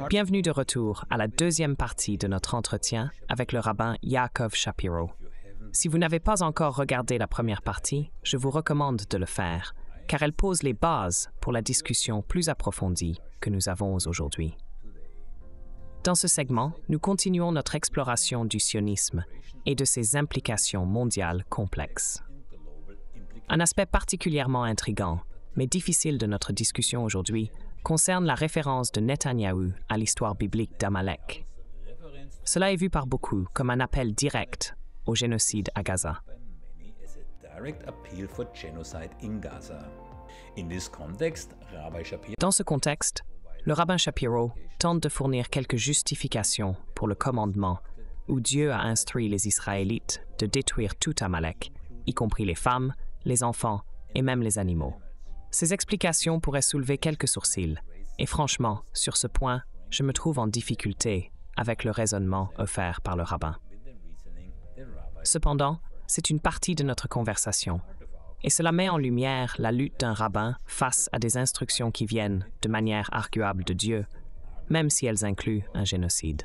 Bienvenue de retour à la deuxième partie de notre entretien avec le rabbin Yaakov Shapiro. Si vous n'avez pas encore regardé la première partie, je vous recommande de le faire, car elle pose les bases pour la discussion plus approfondie que nous avons aujourd'hui. Dans ce segment, nous continuons notre exploration du sionisme et de ses implications mondiales complexes. Un aspect particulièrement intrigant, mais difficile de notre discussion aujourd'hui, concerne la référence de Netanyahou à l'histoire biblique d'Amalek. Cela est vu par beaucoup comme un appel direct au génocide à Gaza. Dans ce contexte, le rabbin Shapiro tente de fournir quelques justifications pour le commandement où Dieu a instruit les Israélites de détruire tout Amalek, y compris les femmes, les enfants et même les animaux. Ces explications pourraient soulever quelques sourcils, et franchement, sur ce point, je me trouve en difficulté avec le raisonnement offert par le rabbin. Cependant, c'est une partie de notre conversation, et cela met en lumière la lutte d'un rabbin face à des instructions qui viennent, de manière arguable, de Dieu, même si elles incluent un génocide.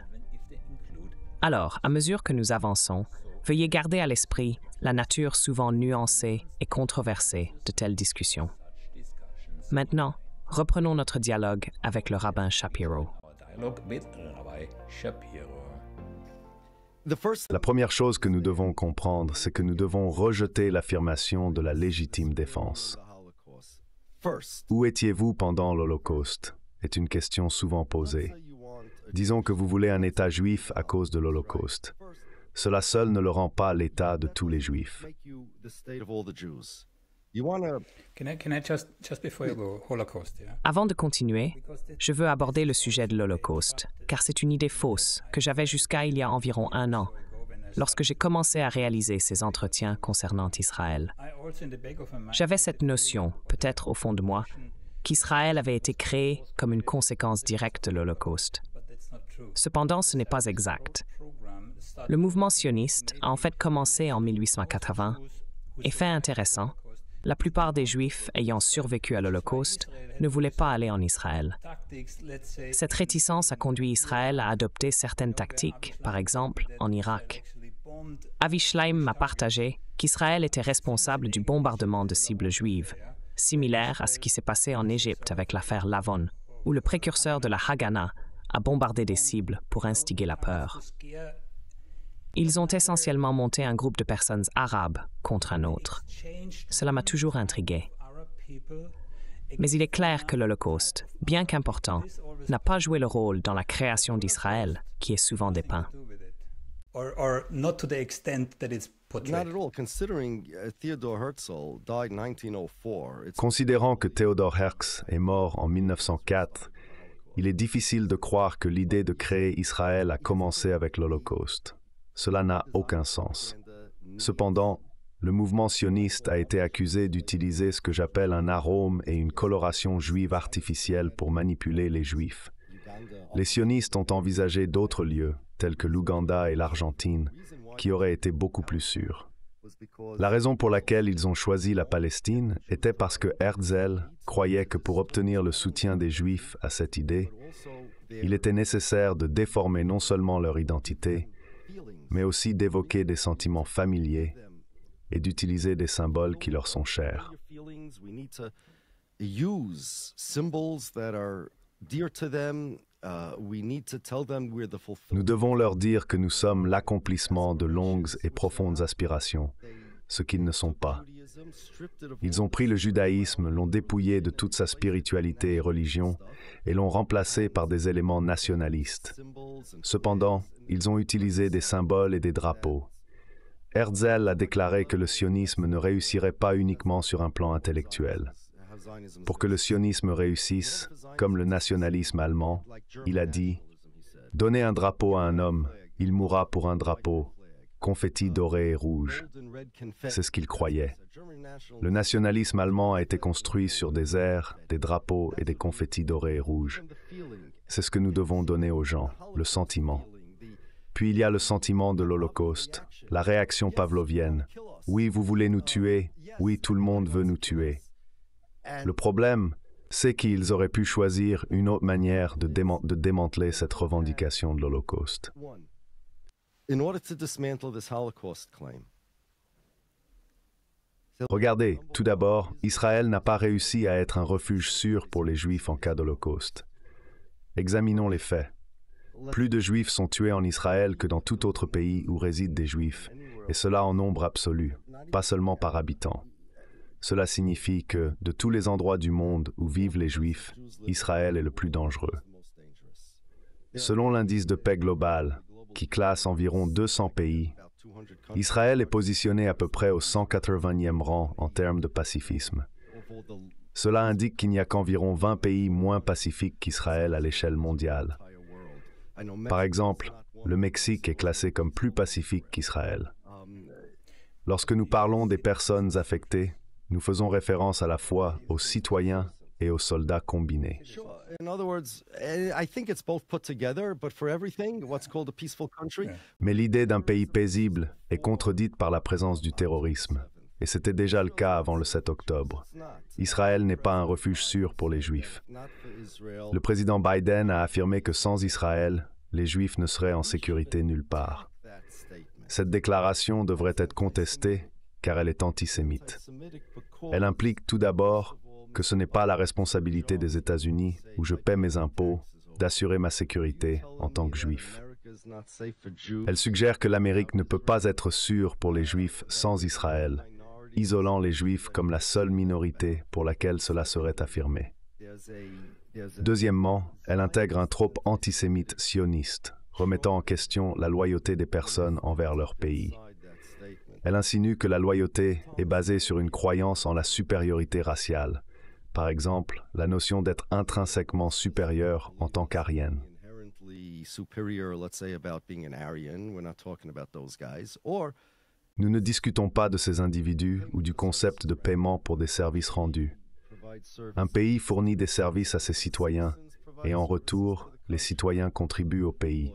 Alors, à mesure que nous avançons, veuillez garder à l'esprit la nature souvent nuancée et controversée de telles discussions. Maintenant, reprenons notre dialogue avec le rabbin Shapiro. La première chose que nous devons comprendre, c'est que nous devons rejeter l'affirmation de la légitime défense. Où étiez-vous pendant l'Holocauste? Est une question souvent posée. Disons que vous voulez un État juif à cause de l'Holocauste. Cela seul ne le rend pas l'État de tous les Juifs. Avant de continuer, je veux aborder le sujet de l'Holocauste, car c'est une idée fausse que j'avais jusqu'à il y a environ 1 an, lorsque j'ai commencé à réaliser ces entretiens concernant Israël. J'avais cette notion, peut-être au fond de moi, qu'Israël avait été créé comme une conséquence directe de l'Holocauste. Cependant, ce n'est pas exact. Le mouvement sioniste a en fait commencé en 1880, et fait intéressant, la plupart des Juifs ayant survécu à l'Holocauste ne voulaient pas aller en Israël. Cette réticence a conduit Israël à adopter certaines tactiques, par exemple en Irak. Avi Shlaim m'a partagé qu'Israël était responsable du bombardement de cibles juives, similaire à ce qui s'est passé en Égypte avec l'affaire Lavon, où le précurseur de la Haganah a bombardé des cibles pour instiguer la peur. Ils ont essentiellement monté un groupe de personnes arabes contre un autre. Cela m'a toujours intrigué. Mais il est clair que l'Holocauste, bien qu'important, n'a pas joué le rôle dans la création d'Israël, qui est souvent dépeint. Considérant que Theodor Herzl est mort en 1904, il est difficile de croire que l'idée de créer Israël a commencé avec l'Holocauste. Cela n'a aucun sens. Cependant, le mouvement sioniste a été accusé d'utiliser ce que j'appelle un arôme et une coloration juive artificielle pour manipuler les Juifs. Les sionistes ont envisagé d'autres lieux, tels que l'Ouganda et l'Argentine, qui auraient été beaucoup plus sûrs. La raison pour laquelle ils ont choisi la Palestine était parce que Herzl croyait que pour obtenir le soutien des Juifs à cette idée, il était nécessaire de déformer non seulement leur identité, mais aussi d'évoquer des sentiments familiers et d'utiliser des symboles qui leur sont chers. Nous devons leur dire que nous sommes l'accomplissement de longues et profondes aspirations, ce qu'ils ne sont pas. Ils ont pris le judaïsme, l'ont dépouillé de toute sa spiritualité et religion, et l'ont remplacé par des éléments nationalistes. Cependant, ils ont utilisé des symboles et des drapeaux. Herzl a déclaré que le sionisme ne réussirait pas uniquement sur un plan intellectuel. Pour que le sionisme réussisse, comme le nationalisme allemand, il a dit « Donnez un drapeau à un homme, il mourra pour un drapeau, confetti doré et rouge. » C'est ce qu'il croyait. Le nationalisme allemand a été construit sur des airs, des drapeaux et des confettis dorés et rouges. C'est ce que nous devons donner aux gens, le sentiment. Puis il y a le sentiment de l'Holocauste, la réaction pavlovienne. Oui, vous voulez nous tuer. Oui, tout le monde veut nous tuer. Le problème, c'est qu'ils auraient pu choisir une autre manière de démanteler cette revendication de l'Holocauste. Regardez, tout d'abord, Israël n'a pas réussi à être un refuge sûr pour les Juifs en cas d'Holocauste. Examinons les faits. Plus de Juifs sont tués en Israël que dans tout autre pays où résident des Juifs, et cela en nombre absolu, pas seulement par habitant. Cela signifie que, de tous les endroits du monde où vivent les Juifs, Israël est le plus dangereux. Selon l'indice de paix global, qui classe environ 200 pays, Israël est positionné à peu près au 180e rang en termes de pacifisme. Cela indique qu'il n'y a qu'environ 20 pays moins pacifiques qu'Israël à l'échelle mondiale. Par exemple, le Mexique est classé comme plus pacifique qu'Israël. Lorsque nous parlons des personnes affectées, nous faisons référence à la fois aux citoyens et aux soldats combinés. Mais l'idée d'un pays paisible est contredite par la présence du terrorisme, et c'était déjà le cas avant le 7 octobre. Israël n'est pas un refuge sûr pour les Juifs. Le président Biden a affirmé que sans Israël, les Juifs ne seraient en sécurité nulle part. Cette déclaration devrait être contestée car elle est antisémite. Elle implique tout d'abord que ce n'est pas la responsabilité des États-Unis, où je paie mes impôts, d'assurer ma sécurité en tant que Juif. Elle suggère que l'Amérique ne peut pas être sûre pour les Juifs sans Israël, isolant les Juifs comme la seule minorité pour laquelle cela serait affirmé. Deuxièmement, elle intègre un trope antisémite sioniste, remettant en question la loyauté des personnes envers leur pays. Elle insinue que la loyauté est basée sur une croyance en la supériorité raciale, par exemple, la notion d'être intrinsèquement supérieur en tant qu'Aryen. Nous ne discutons pas de ces individus ou du concept de paiement pour des services rendus. Un pays fournit des services à ses citoyens et en retour, les citoyens contribuent au pays.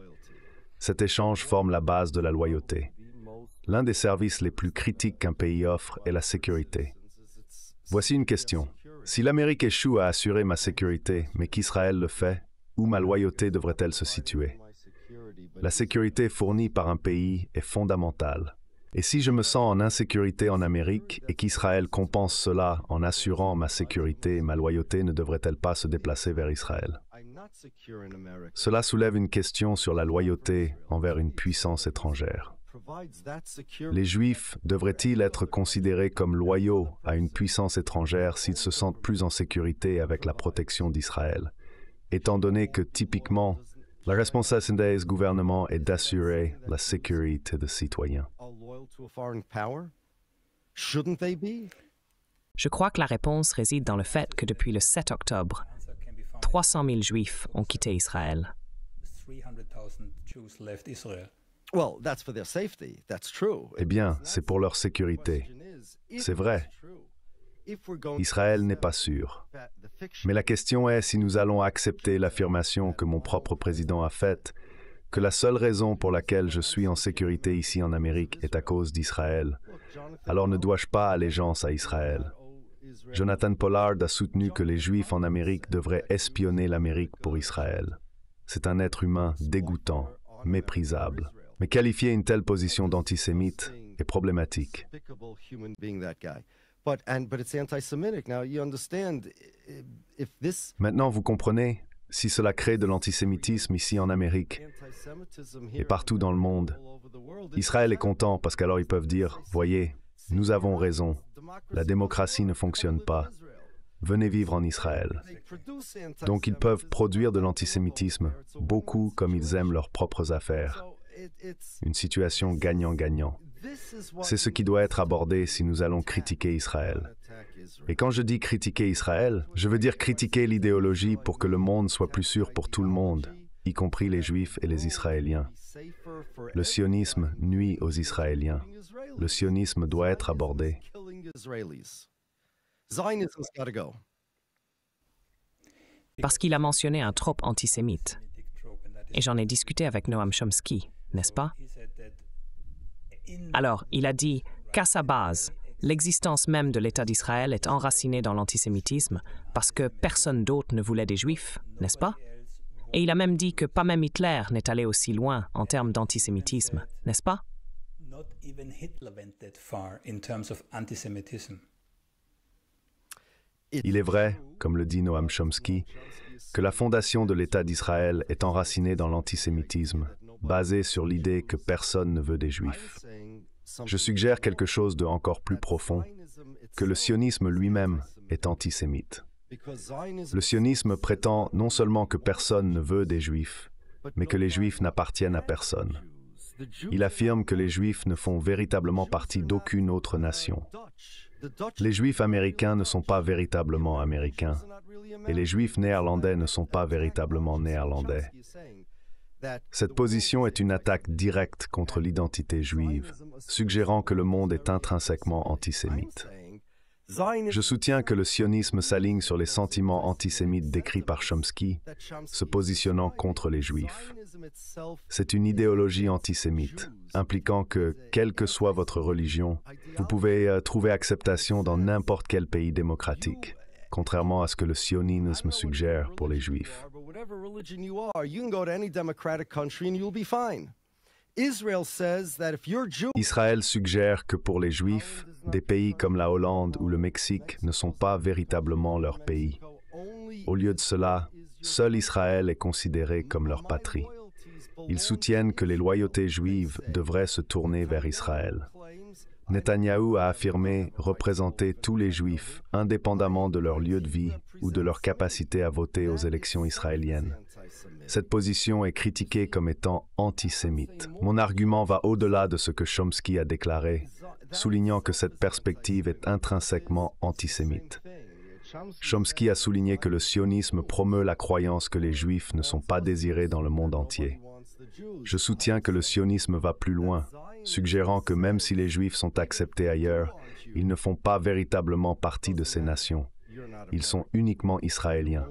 Cet échange forme la base de la loyauté. L'un des services les plus critiques qu'un pays offre est la sécurité. Voici une question. Si l'Amérique échoue à assurer ma sécurité, mais qu'Israël le fait, où ma loyauté devrait-elle se situer? La sécurité fournie par un pays est fondamentale. Et si je me sens en insécurité en Amérique et qu'Israël compense cela en assurant ma sécurité, ma loyauté ne devrait-elle pas se déplacer vers Israël? Cela soulève une question sur la loyauté envers une puissance étrangère. Les Juifs devraient-ils être considérés comme loyaux à une puissance étrangère s'ils se sentent plus en sécurité avec la protection d'Israël, étant donné que, typiquement, la responsabilité du gouvernement est d'assurer la sécurité des citoyens? Je crois que la réponse réside dans le fait que depuis le 7 octobre, 300 000 Juifs ont quitté Israël. Eh bien, c'est pour leur sécurité. C'est vrai. Israël n'est pas sûr. Mais la question est si nous allons accepter l'affirmation que mon propre président a faite, que la seule raison pour laquelle je suis en sécurité ici en Amérique est à cause d'Israël. Alors ne dois-je pas allégeance à Israël? Jonathan Pollard a soutenu que les Juifs en Amérique devraient espionner l'Amérique pour Israël. C'est un être humain dégoûtant, méprisable. Mais qualifier une telle position d'antisémite est problématique. Maintenant, vous comprenez, si cela crée de l'antisémitisme ici en Amérique et partout dans le monde, Israël est content parce qu'alors ils peuvent dire, voyez, nous avons raison, la démocratie ne fonctionne pas, venez vivre en Israël. Donc ils peuvent produire de l'antisémitisme, beaucoup comme ils aiment leurs propres affaires. Une situation gagnant-gagnant. C'est ce qui doit être abordé si nous allons critiquer Israël. Et quand je dis critiquer Israël, je veux dire critiquer l'idéologie pour que le monde soit plus sûr pour tout le monde, y compris les Juifs et les Israéliens. Le sionisme nuit aux Israéliens. Le sionisme doit être abordé. Parce qu'il a mentionné un trope antisémite. Et j'en ai discuté avec Noam Chomsky, n'est-ce pas? Alors, il a dit qu'à sa base, L'existence même de l'État d'Israël est enracinée dans l'antisémitisme parce que personne d'autre ne voulait des Juifs, n'est-ce pas? Et il a même dit que pas même Hitler n'est allé aussi loin en termes d'antisémitisme, n'est-ce pas? Il est vrai, comme le dit Noam Chomsky, que la fondation de l'État d'Israël est enracinée dans l'antisémitisme, basée sur l'idée que personne ne veut des Juifs. Je suggère quelque chose de encore plus profond, que le sionisme lui-même est antisémite. Le sionisme prétend non seulement que personne ne veut des Juifs, mais que les Juifs n'appartiennent à personne. Il affirme que les Juifs ne font véritablement partie d'aucune autre nation. Les Juifs américains ne sont pas véritablement américains, et les Juifs néerlandais ne sont pas véritablement néerlandais. Cette position est une attaque directe contre l'identité juive, suggérant que le monde est intrinsèquement antisémite. Je soutiens que le sionisme s'aligne sur les sentiments antisémites décrits par Chomsky, se positionnant contre les Juifs. C'est une idéologie antisémite, impliquant que, quelle que soit votre religion, vous pouvez trouver acceptation dans n'importe quel pays démocratique, contrairement à ce que le sionisme suggère pour les Juifs. Israël suggère que pour les Juifs, des pays comme la Hollande ou le Mexique ne sont pas véritablement leur pays. Au lieu de cela, seul Israël est considéré comme leur patrie. Ils soutiennent que les loyautés juives devraient se tourner vers Israël. Netanyahou a affirmé représenter tous les Juifs, indépendamment de leur lieu de vie ou de leur capacité à voter aux élections israéliennes. Cette position est critiquée comme étant antisémite. Mon argument va au-delà de ce que Chomsky a déclaré, soulignant que cette perspective est intrinsèquement antisémite. Chomsky a souligné que le sionisme promeut la croyance que les Juifs ne sont pas désirés dans le monde entier. Je soutiens que le sionisme va plus loin, suggérant que même si les Juifs sont acceptés ailleurs, ils ne font pas véritablement partie de ces nations. Ils sont uniquement israéliens.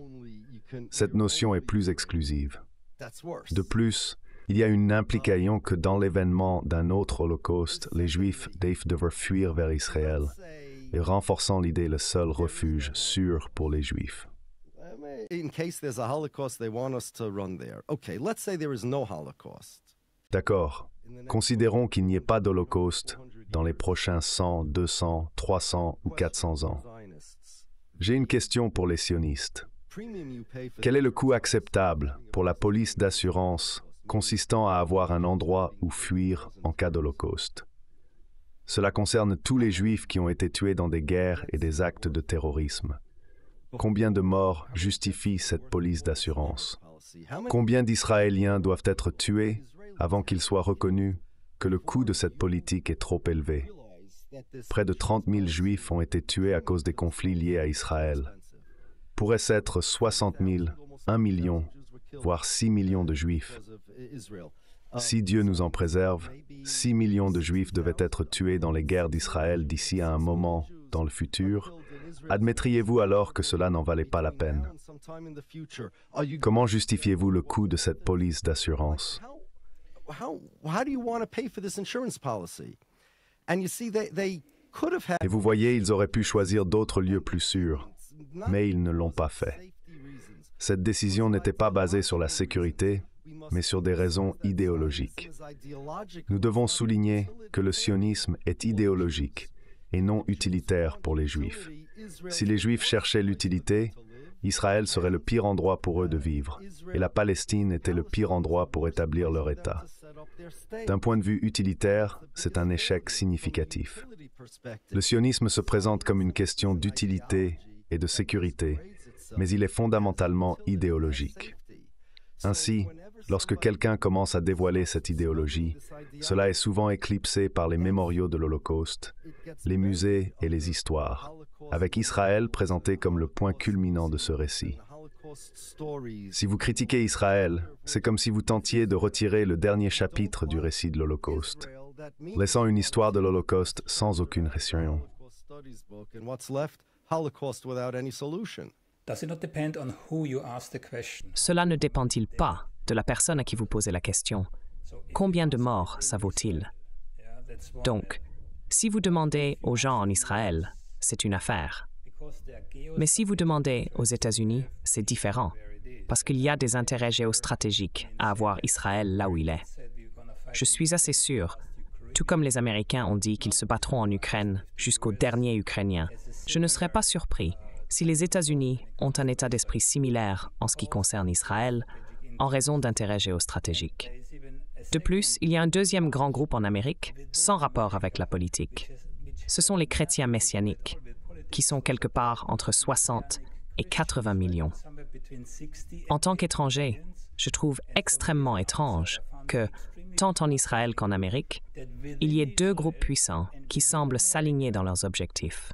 Cette notion est plus exclusive. De plus, il y a une implication que dans l'événement d'un autre holocauste, les Juifs devaient fuir vers Israël, et renforçant l'idée le seul refuge sûr pour les Juifs. D'accord. Considérons qu'il n'y ait pas d'holocauste dans les prochains 100, 200, 300 ou 400 ans. J'ai une question pour les sionistes. Quel est le coût acceptable pour la police d'assurance consistant à avoir un endroit où fuir en cas d'holocauste? Cela concerne tous les Juifs qui ont été tués dans des guerres et des actes de terrorisme. Combien de morts justifie cette police d'assurance? Combien d'Israéliens doivent être tués avant qu'il soit reconnu que le coût de cette politique est trop élevé? Près de 30 000 Juifs ont été tués à cause des conflits liés à Israël. Pourrait-ce être 60 000, 1 million, voire 6 millions de Juifs? Si Dieu nous en préserve, 6 millions de Juifs devaient être tués dans les guerres d'Israël d'ici à un moment dans le futur. Admettriez-vous alors que cela n'en valait pas la peine? Comment justifiez-vous le coût de cette police d'assurance? Et vous voyez, ils auraient pu choisir d'autres lieux plus sûrs, mais ils ne l'ont pas fait. Cette décision n'était pas basée sur la sécurité, mais sur des raisons idéologiques. Nous devons souligner que le sionisme est idéologique et non utilitaire pour les Juifs. Si les Juifs cherchaient l'utilité, Israël serait le pire endroit pour eux de vivre, et la Palestine était le pire endroit pour établir leur État. D'un point de vue utilitaire, c'est un échec significatif. Le sionisme se présente comme une question d'utilité et de sécurité, mais il est fondamentalement idéologique. Ainsi, lorsque quelqu'un commence à dévoiler cette idéologie, cela est souvent éclipsé par les mémoriaux de l'Holocauste, les musées et les histoires, avec Israël présenté comme le point culminant de ce récit. Si vous critiquez Israël, c'est comme si vous tentiez de retirer le dernier chapitre du récit de l'Holocauste, laissant une histoire de l'Holocauste sans aucune réaction. Cela ne dépend-il pas de la personne à qui vous posez la question? Combien de morts ça vaut-il? Donc, Si vous demandez aux gens en Israël, c'est une affaire. Mais si vous demandez aux États-Unis, c'est différent, parce qu'il y a des intérêts géostratégiques à avoir Israël là où il est. Je suis assez sûr, tout comme les Américains ont dit qu'ils se battront en Ukraine jusqu'au dernier Ukrainien, je ne serais pas surpris si les États-Unis ont un état d'esprit similaire en ce qui concerne Israël, en raison d'intérêts géostratégiques. De plus, il y a un deuxième grand groupe en Amérique, sans rapport avec la politique. Ce sont les chrétiens messianiques, qui sont quelque part entre 60 et 80 millions. En tant qu'étranger, je trouve extrêmement étrange que, tant en Israël qu'en Amérique, il y ait deux groupes puissants qui semblent s'aligner dans leurs objectifs.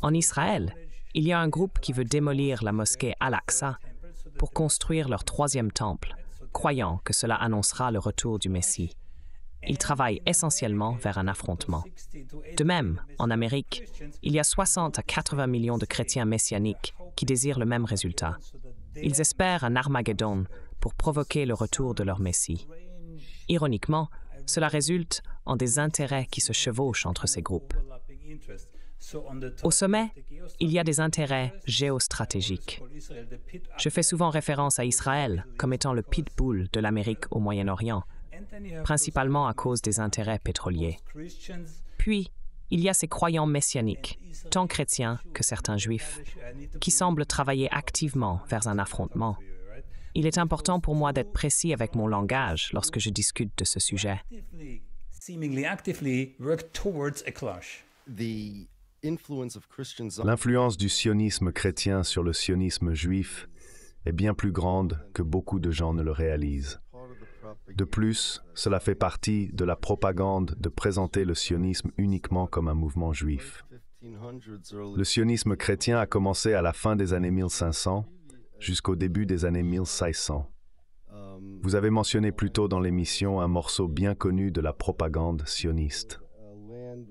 En Israël, il y a un groupe qui veut démolir la mosquée Al-Aqsa pour construire leur troisième temple, croyant que cela annoncera le retour du Messie. Ils travaillent essentiellement vers un affrontement. De même, en Amérique, il y a 60 à 80 millions de chrétiens messianiques qui désirent le même résultat. Ils espèrent un Armageddon pour provoquer le retour de leur Messie. Ironiquement, cela résulte en des intérêts qui se chevauchent entre ces groupes. Au sommet, il y a des intérêts géostratégiques. Je fais souvent référence à Israël comme étant le pitbull de l'Amérique au Moyen-Orient, principalement à cause des intérêts pétroliers. Puis, il y a ces croyants messianiques, tant chrétiens que certains juifs, qui semblent travailler activement vers un affrontement. Il est important pour moi d'être précis avec mon langage lorsque je discute de ce sujet. L'influence du sionisme chrétien sur le sionisme juif est bien plus grande que beaucoup de gens ne le réalisent. De plus, cela fait partie de la propagande de présenter le sionisme uniquement comme un mouvement juif. Le sionisme chrétien a commencé à la fin des années 1500 jusqu'au début des années 1600. Vous avez mentionné plus tôt dans l'émission un morceau bien connu de la propagande sioniste.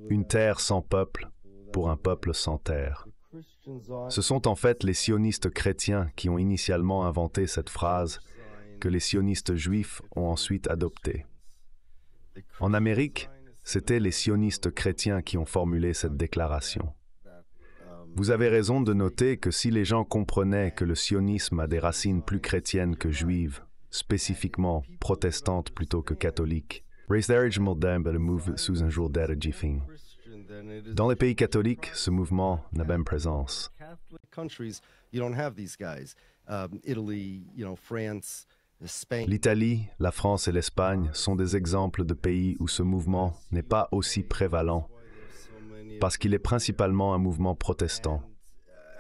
Une terre sans peuple pour un peuple sans terre. Ce sont en fait les sionistes chrétiens qui ont initialement inventé cette phrase que les sionistes juifs ont ensuite adoptée. En Amérique, c'était les sionistes chrétiens qui ont formulé cette déclaration. Vous avez raison de noter que si les gens comprenaient que le sionisme a des racines plus chrétiennes que juives, spécifiquement protestantes plutôt que catholiques, dans les pays catholiques, ce mouvement n'a même présence. L'Italie, la France et l'Espagne sont des exemples de pays où ce mouvement n'est pas aussi prévalent parce qu'il est principalement un mouvement protestant,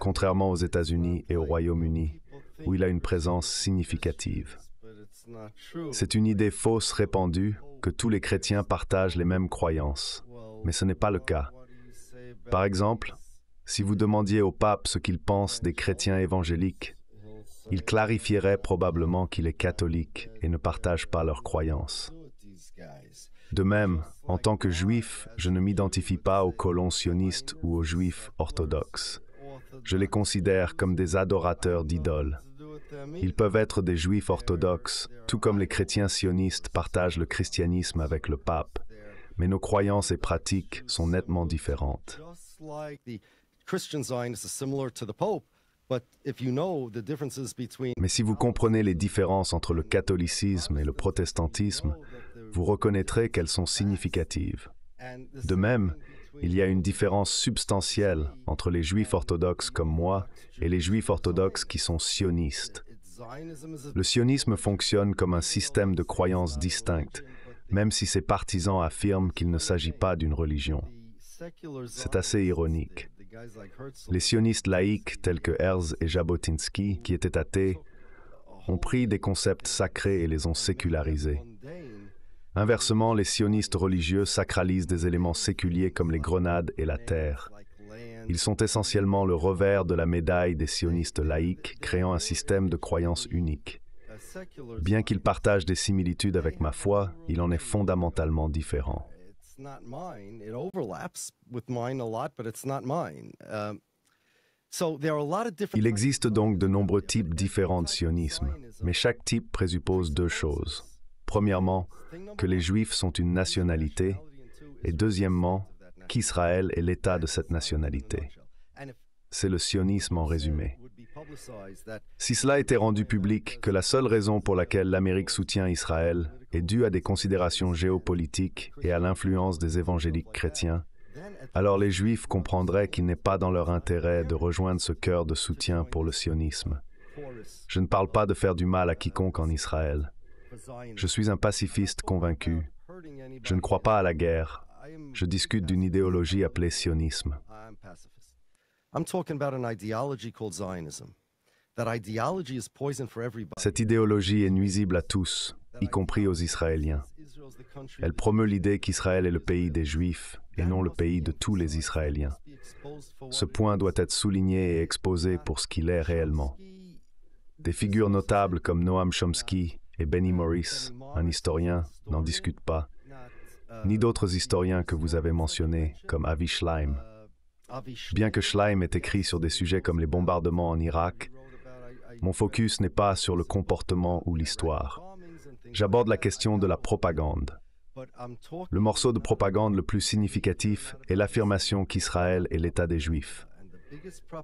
contrairement aux États-Unis et au Royaume-Uni, où il a une présence significative. C'est une idée fausse répandue que tous les chrétiens partagent les mêmes croyances, mais ce n'est pas le cas. Par exemple, si vous demandiez au pape ce qu'il pense des chrétiens évangéliques, il clarifierait probablement qu'il est catholique et ne partage pas leurs croyances. De même, en tant que juif, je ne m'identifie pas aux colons sionistes ou aux juifs orthodoxes. Je les considère comme des adorateurs d'idoles. Ils peuvent être des juifs orthodoxes, tout comme les chrétiens sionistes partagent le christianisme avec le pape, mais nos croyances et pratiques sont nettement différentes. Mais si vous comprenez les différences entre le catholicisme et le protestantisme, vous reconnaîtrez qu'elles sont significatives. De même, il y a une différence substantielle entre les juifs orthodoxes comme moi et les juifs orthodoxes qui sont sionistes. Le sionisme fonctionne comme un système de croyances distinctes, même si ses partisans affirment qu'il ne s'agit pas d'une religion. C'est assez ironique. Les sionistes laïcs tels que Herzl et Jabotinsky, qui étaient athées, ont pris des concepts sacrés et les ont sécularisés. Inversement, les sionistes religieux sacralisent des éléments séculiers comme les grenades et la terre. Ils sont essentiellement le revers de la médaille des sionistes laïcs, créant un système de croyances unique. Bien qu'ils partagent des similitudes avec ma foi, il en est fondamentalement différent. Il existe donc de nombreux types différents de sionisme, mais chaque type présuppose deux choses. Premièrement, que les Juifs sont une nationalité, et deuxièmement, qu'Israël est l'État de cette nationalité. C'est le sionisme en résumé. Si cela était rendu public que la seule raison pour laquelle l'Amérique soutient Israël est due à des considérations géopolitiques et à l'influence des évangéliques chrétiens, alors les Juifs comprendraient qu'il n'est pas dans leur intérêt de rejoindre ce cœur de soutien pour le sionisme. Je ne parle pas de faire du mal à quiconque en Israël. Je suis un pacifiste convaincu. Je ne crois pas à la guerre. Je discute d'une idéologie appelée sionisme. Cette idéologie est nuisible à tous, y compris aux Israéliens. Elle promeut l'idée qu'Israël est le pays des Juifs et non le pays de tous les Israéliens. Ce point doit être souligné et exposé pour ce qu'il est réellement. Des figures notables comme Noam Chomsky et Benny Morris, un historien, n'en discutent pas, ni d'autres historiens que vous avez mentionnés, comme Avi Shlaim. Bien que Shlaim ait écrit sur des sujets comme les bombardements en Irak, mon focus n'est pas sur le comportement ou l'histoire. J'aborde la question de la propagande. Le morceau de propagande le plus significatif est l'affirmation qu'Israël est l'État des Juifs.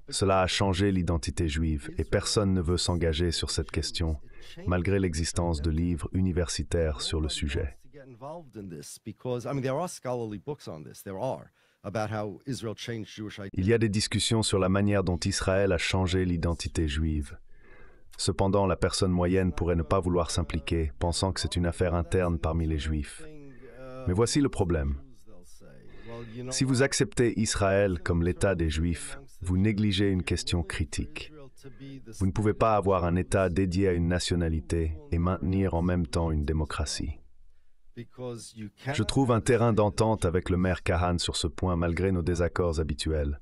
Cela a changé l'identité juive et personne ne veut s'engager sur cette question, malgré l'existence de livres universitaires sur le sujet. Il y a des discussions sur la manière dont Israël a changé l'identité juive. Cependant, la personne moyenne pourrait ne pas vouloir s'impliquer, pensant que c'est une affaire interne parmi les Juifs. Mais voici le problème. Si vous acceptez Israël comme l'État des Juifs, vous négligez une question critique. Vous ne pouvez pas avoir un État dédié à une nationalité et maintenir en même temps une démocratie. Je trouve un terrain d'entente avec le maire Kahan sur ce point malgré nos désaccords habituels.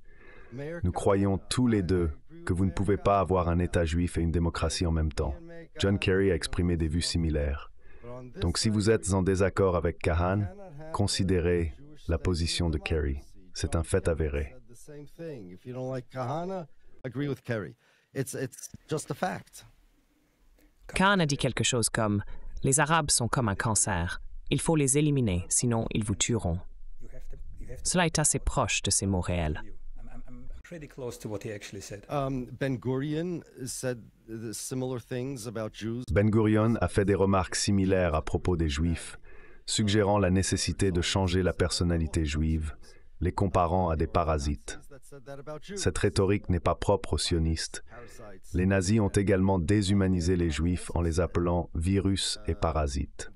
Nous croyons tous les deux que vous ne pouvez pas avoir un État juif et une démocratie en même temps. John Kerry a exprimé des vues similaires. Donc si vous êtes en désaccord avec Kahan, considérez la position de Kerry. C'est un fait avéré. Kahan a dit quelque chose comme « Les Arabes sont comme un cancer. Il faut les éliminer, sinon ils vous tueront. » Cela est assez proche de ces mots réels. Ben Gurion a fait des remarques similaires à propos des Juifs, suggérant la nécessité de changer la personnalité juive, les comparant à des parasites. Cette rhétorique n'est pas propre aux sionistes. Les nazis ont également déshumanisé les Juifs en les appelant virus et parasites.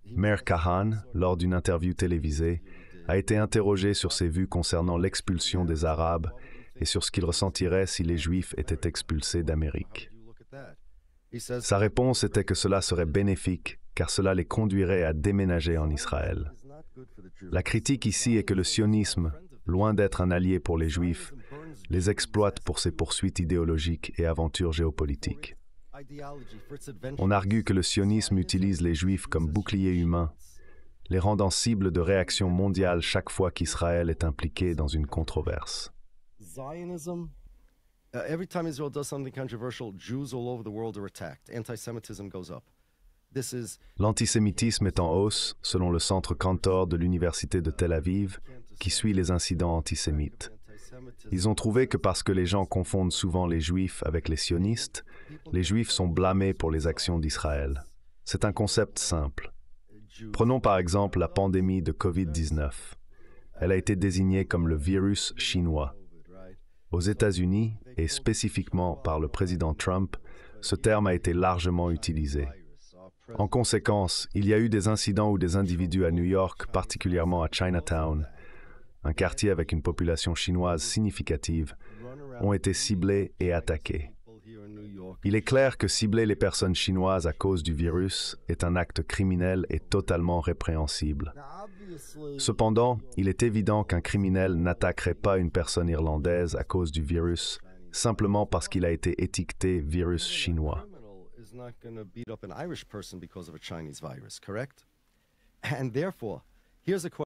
Meir Kahan, lors d'une interview télévisée, a été interrogé sur ses vues concernant l'expulsion des Arabes et sur ce qu'il ressentirait si les Juifs étaient expulsés d'Amérique. Sa réponse était que cela serait bénéfique, car cela les conduirait à déménager en Israël. La critique ici est que le sionisme, loin d'être un allié pour les Juifs, les exploite pour ses poursuites idéologiques et aventures géopolitiques. On argue que le sionisme utilise les Juifs comme bouclier humain, les rendant cibles de réactions mondiales chaque fois qu'Israël est impliqué dans une controverse. Every time Israel does something controversial, Jews all over the world are attacked. Anti-Semitism goes up. L'antisémitisme est en hausse, selon le centre Cantor de l'Université de Tel Aviv, qui suit les incidents antisémites. Ils ont trouvé que parce que les gens confondent souvent les Juifs avec les sionistes, les Juifs sont blâmés pour les actions d'Israël. C'est un concept simple. Prenons par exemple la pandémie de COVID-19. Elle a été désignée comme le virus chinois. Aux États-Unis, et spécifiquement par le président Trump, ce terme a été largement utilisé. En conséquence, il y a eu des incidents où des individus à New York, particulièrement à Chinatown, un quartier avec une population chinoise significative, ont été ciblés et attaqués. Il est clair que cibler les personnes chinoises à cause du virus est un acte criminel et totalement répréhensible. Cependant, il est évident qu'un criminel n'attaquerait pas une personne irlandaise à cause du virus, simplement parce qu'il a été étiqueté virus chinois.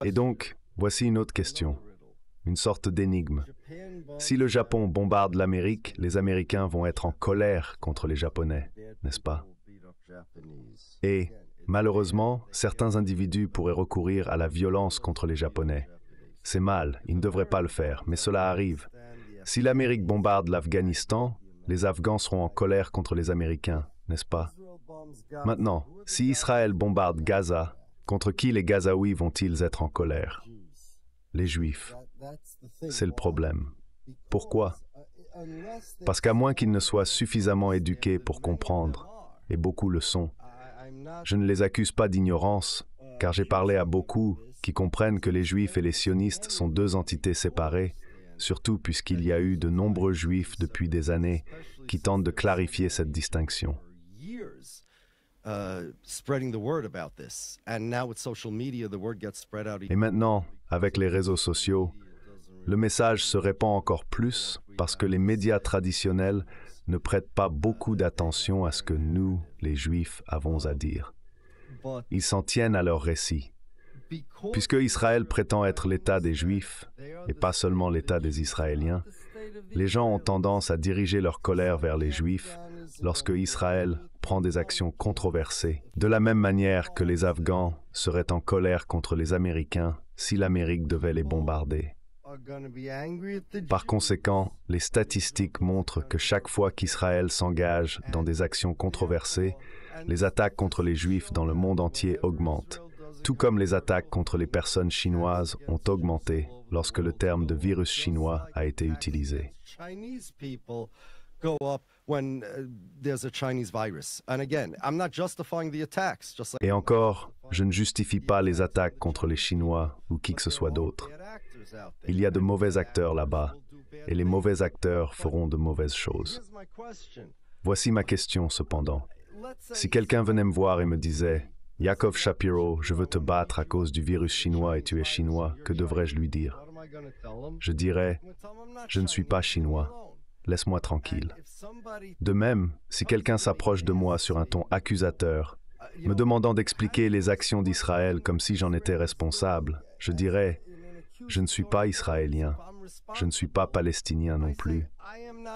Et donc, voici une autre question, une sorte d'énigme. Si le Japon bombarde l'Amérique, les Américains vont être en colère contre les Japonais, n'est-ce pas? Et, malheureusement, certains individus pourraient recourir à la violence contre les Japonais. C'est mal, ils ne devraient pas le faire, mais cela arrive. Si l'Amérique bombarde l'Afghanistan, les Afghans seront en colère contre les Américains, n'est-ce pas? Maintenant, si Israël bombarde Gaza, contre qui les Gazaouis vont-ils être en colère? Les Juifs. C'est le problème. Pourquoi? Parce qu'à moins qu'ils ne soient suffisamment éduqués pour comprendre, et beaucoup le sont, je ne les accuse pas d'ignorance, car j'ai parlé à beaucoup qui comprennent que les Juifs et les sionistes sont deux entités séparées, surtout puisqu'il y a eu de nombreux Juifs depuis des années qui tentent de clarifier cette distinction. Et maintenant, avec les réseaux sociaux, le message se répand encore plus parce que les médias traditionnels ne prêtent pas beaucoup d'attention à ce que nous, les Juifs, avons à dire. Ils s'en tiennent à leur récit. Puisque Israël prétend être l'État des Juifs, et pas seulement l'État des Israéliens, les gens ont tendance à diriger leur colère vers les Juifs lorsque Israël prend des actions controversées, de la même manière que les Afghans seraient en colère contre les Américains si l'Amérique devait les bombarder. Par conséquent, les statistiques montrent que chaque fois qu'Israël s'engage dans des actions controversées, les attaques contre les Juifs dans le monde entier augmentent, tout comme les attaques contre les personnes chinoises ont augmenté lorsque le terme de virus chinois a été utilisé. Et encore, je ne justifie pas les attaques contre les Chinois ou qui que ce soit d'autre. Il y a de mauvais acteurs là-bas, et les mauvais acteurs feront de mauvaises choses. Voici ma question cependant. Si quelqu'un venait me voir et me disait « Yaakov Shapiro, je veux te battre à cause du virus chinois et tu es chinois, que devrais-je lui dire ?» Je dirais « Je ne suis pas chinois, laisse-moi tranquille. » De même, si quelqu'un s'approche de moi sur un ton accusateur, me demandant d'expliquer les actions d'Israël comme si j'en étais responsable, je dirais « Je ne suis pas israélien, je ne suis pas palestinien non plus.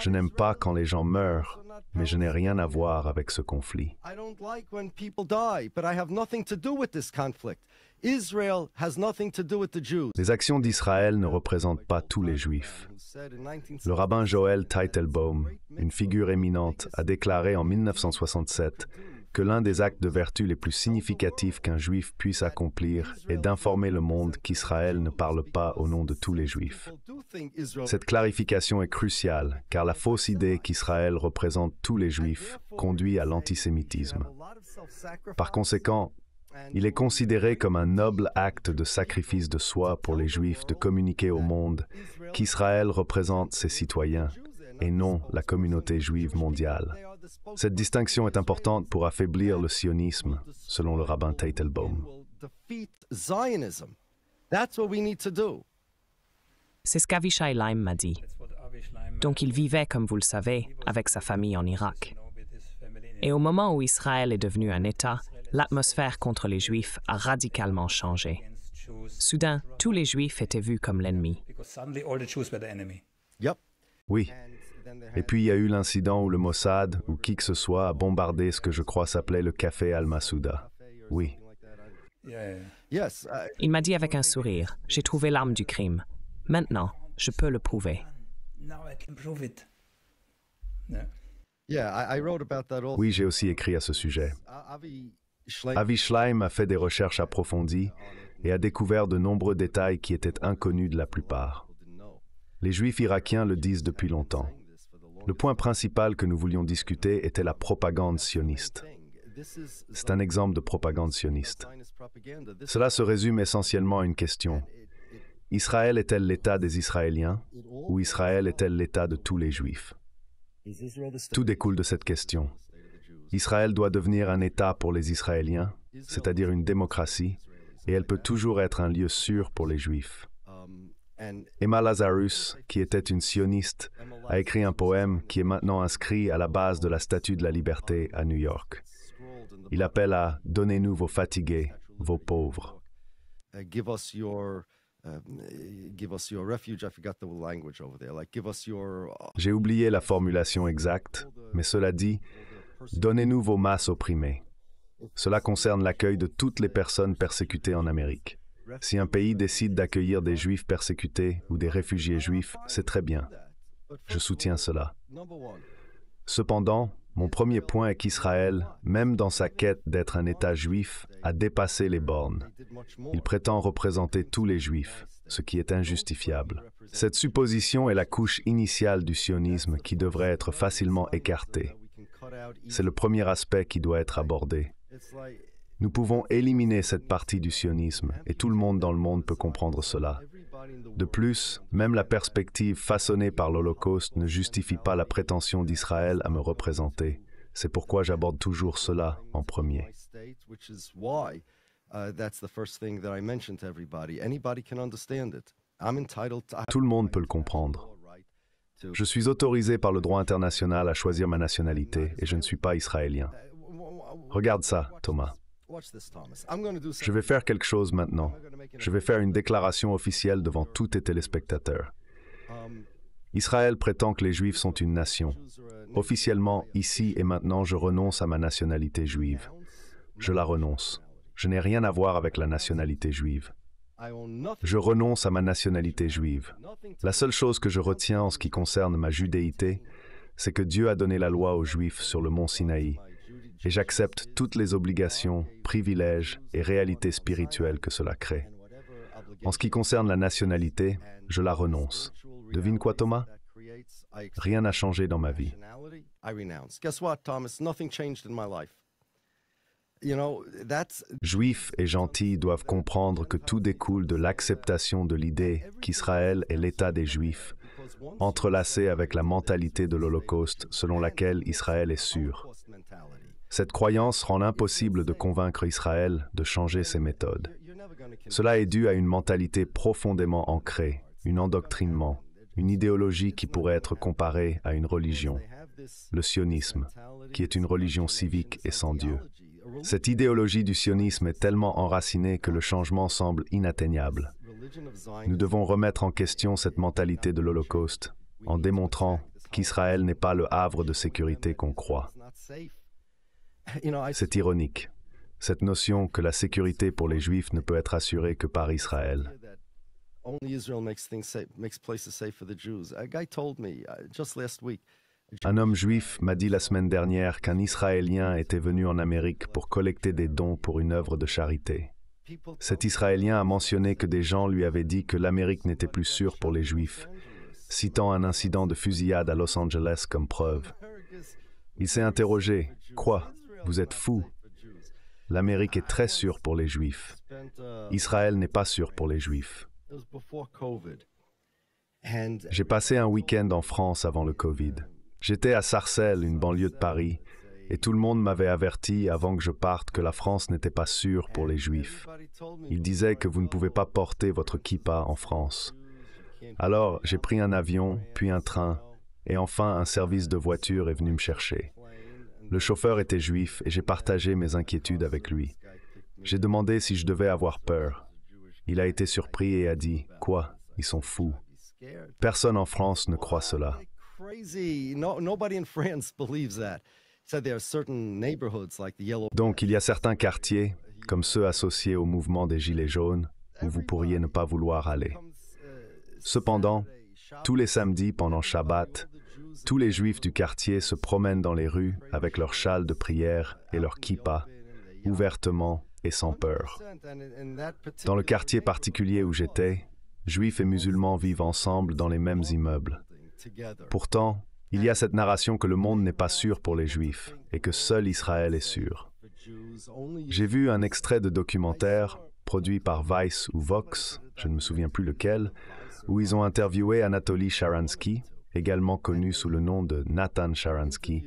Je n'aime pas quand les gens meurent, mais je n'ai rien à voir avec ce conflit. » Les actions d'Israël ne représentent pas tous les Juifs. Le rabbin Joel Teitelbaum, une figure éminente, a déclaré en 1967 que l'un des actes de vertu les plus significatifs qu'un Juif puisse accomplir est d'informer le monde qu'Israël ne parle pas au nom de tous les Juifs. Cette clarification est cruciale, car la fausse idée qu'Israël représente tous les Juifs conduit à l'antisémitisme. Par conséquent, il est considéré comme un noble acte de sacrifice de soi pour les Juifs de communiquer au monde qu'Israël représente ses citoyens et non la communauté juive mondiale. Cette distinction est importante pour affaiblir le sionisme, selon le rabbin Teitelbaum. C'est ce qu'Avishai Laim m'a dit. Donc il vivait, comme vous le savez, avec sa famille en Irak. Et au moment où Israël est devenu un État, l'atmosphère contre les Juifs a radicalement changé. Soudain, tous les Juifs étaient vus comme l'ennemi. Oui. Et puis il y a eu l'incident où le Mossad ou qui que ce soit a bombardé ce que je crois s'appelait le café Al-Masouda. Oui. Il m'a dit avec un sourire, « J'ai trouvé l'arme du crime. Maintenant, je peux le prouver. » Oui, j'ai aussi écrit à ce sujet. Avi Shlaim a fait des recherches approfondies et a découvert de nombreux détails qui étaient inconnus de la plupart. Les Juifs irakiens le disent depuis longtemps. Le point principal que nous voulions discuter était la propagande sioniste. C'est un exemple de propagande sioniste. Cela se résume essentiellement à une question. Israël est-elle l'État des Israéliens ou Israël est-elle l'État de tous les Juifs? Tout découle de cette question. Israël doit devenir un État pour les Israéliens, c'est-à-dire une démocratie, et elle peut toujours être un lieu sûr pour les Juifs. Emma Lazarus, qui était une sioniste, a écrit un poème qui est maintenant inscrit à la base de la Statue de la Liberté à New York. Il appelle à « Donnez-nous vos fatigués, vos pauvres ». J'ai oublié la formulation exacte, mais cela dit, donnez-nous vos masses opprimées. Cela concerne l'accueil de toutes les personnes persécutées en Amérique. Si un pays décide d'accueillir des Juifs persécutés ou des réfugiés juifs, c'est très bien. Je soutiens cela. Cependant, mon premier point est qu'Israël, même dans sa quête d'être un État juif, a dépassé les bornes. Il prétend représenter tous les Juifs, ce qui est injustifiable. Cette supposition est la couche initiale du sionisme qui devrait être facilement écartée. C'est le premier aspect qui doit être abordé. Nous pouvons éliminer cette partie du sionisme, et tout le monde dans le monde peut comprendre cela. De plus, même la perspective façonnée par l'Holocauste ne justifie pas la prétention d'Israël à me représenter. C'est pourquoi j'aborde toujours cela en premier. Tout le monde peut le comprendre. Je suis autorisé par le droit international à choisir ma nationalité et je ne suis pas israélien. Regarde ça, Thomas. Je vais faire quelque chose maintenant. Je vais faire une déclaration officielle devant tous tes téléspectateurs. Israël prétend que les Juifs sont une nation. Officiellement, ici et maintenant, je renonce à ma nationalité juive. Je la renonce. Je n'ai rien à voir avec la nationalité juive. Je renonce à ma nationalité juive. La seule chose que je retiens en ce qui concerne ma judéité, c'est que Dieu a donné la loi aux Juifs sur le mont Sinaï. Et j'accepte toutes les obligations, privilèges et réalités spirituelles que cela crée. En ce qui concerne la nationalité, je la renonce. Devine quoi, Thomas? Rien n'a changé dans ma vie. Juifs et gentils doivent comprendre que tout découle de l'acceptation de l'idée qu'Israël est l'État des Juifs, entrelacé avec la mentalité de l'Holocauste selon laquelle Israël est sûr. Cette croyance rend impossible de convaincre Israël de changer ses méthodes. Cela est dû à une mentalité profondément ancrée, un endoctrinement, une idéologie qui pourrait être comparée à une religion, le sionisme, qui est une religion civique et sans Dieu. Cette idéologie du sionisme est tellement enracinée que le changement semble inatteignable. Nous devons remettre en question cette mentalité de l'Holocauste en démontrant qu'Israël n'est pas le havre de sécurité qu'on croit. C'est ironique, cette notion que la sécurité pour les Juifs ne peut être assurée que par Israël. Un homme juif m'a dit la semaine dernière qu'un Israélien était venu en Amérique pour collecter des dons pour une œuvre de charité. Cet Israélien a mentionné que des gens lui avaient dit que l'Amérique n'était plus sûre pour les Juifs, citant un incident de fusillade à Los Angeles comme preuve. Il s'est interrogé, « Quoi? Vous êtes fou? L'Amérique est très sûre pour les Juifs. Israël n'est pas sûr pour les Juifs. » J'ai passé un week-end en France avant le Covid. J'étais à Sarcelles, une banlieue de Paris, et tout le monde m'avait averti avant que je parte que la France n'était pas sûre pour les Juifs. Ils disaient que vous ne pouvez pas porter votre kippa en France. Alors, j'ai pris un avion, puis un train, et enfin un service de voiture est venu me chercher. Le chauffeur était juif et j'ai partagé mes inquiétudes avec lui. J'ai demandé si je devais avoir peur. Il a été surpris et a dit « Quoi? Ils sont fous. » Personne en France ne croit cela. Donc, il y a certains quartiers, comme ceux associés au mouvement des Gilets jaunes, où vous pourriez ne pas vouloir aller. Cependant, tous les samedis pendant Shabbat, tous les Juifs du quartier se promènent dans les rues avec leurs châles de prière et leurs kippas, ouvertement et sans peur. Dans le quartier particulier où j'étais, Juifs et musulmans vivent ensemble dans les mêmes immeubles. Pourtant, il y a cette narration que le monde n'est pas sûr pour les Juifs et que seul Israël est sûr. J'ai vu un extrait de documentaire produit par Vice ou Vox, je ne me souviens plus lequel, où ils ont interviewé Anatoly Sharansky, également connu sous le nom de Nathan Sharansky.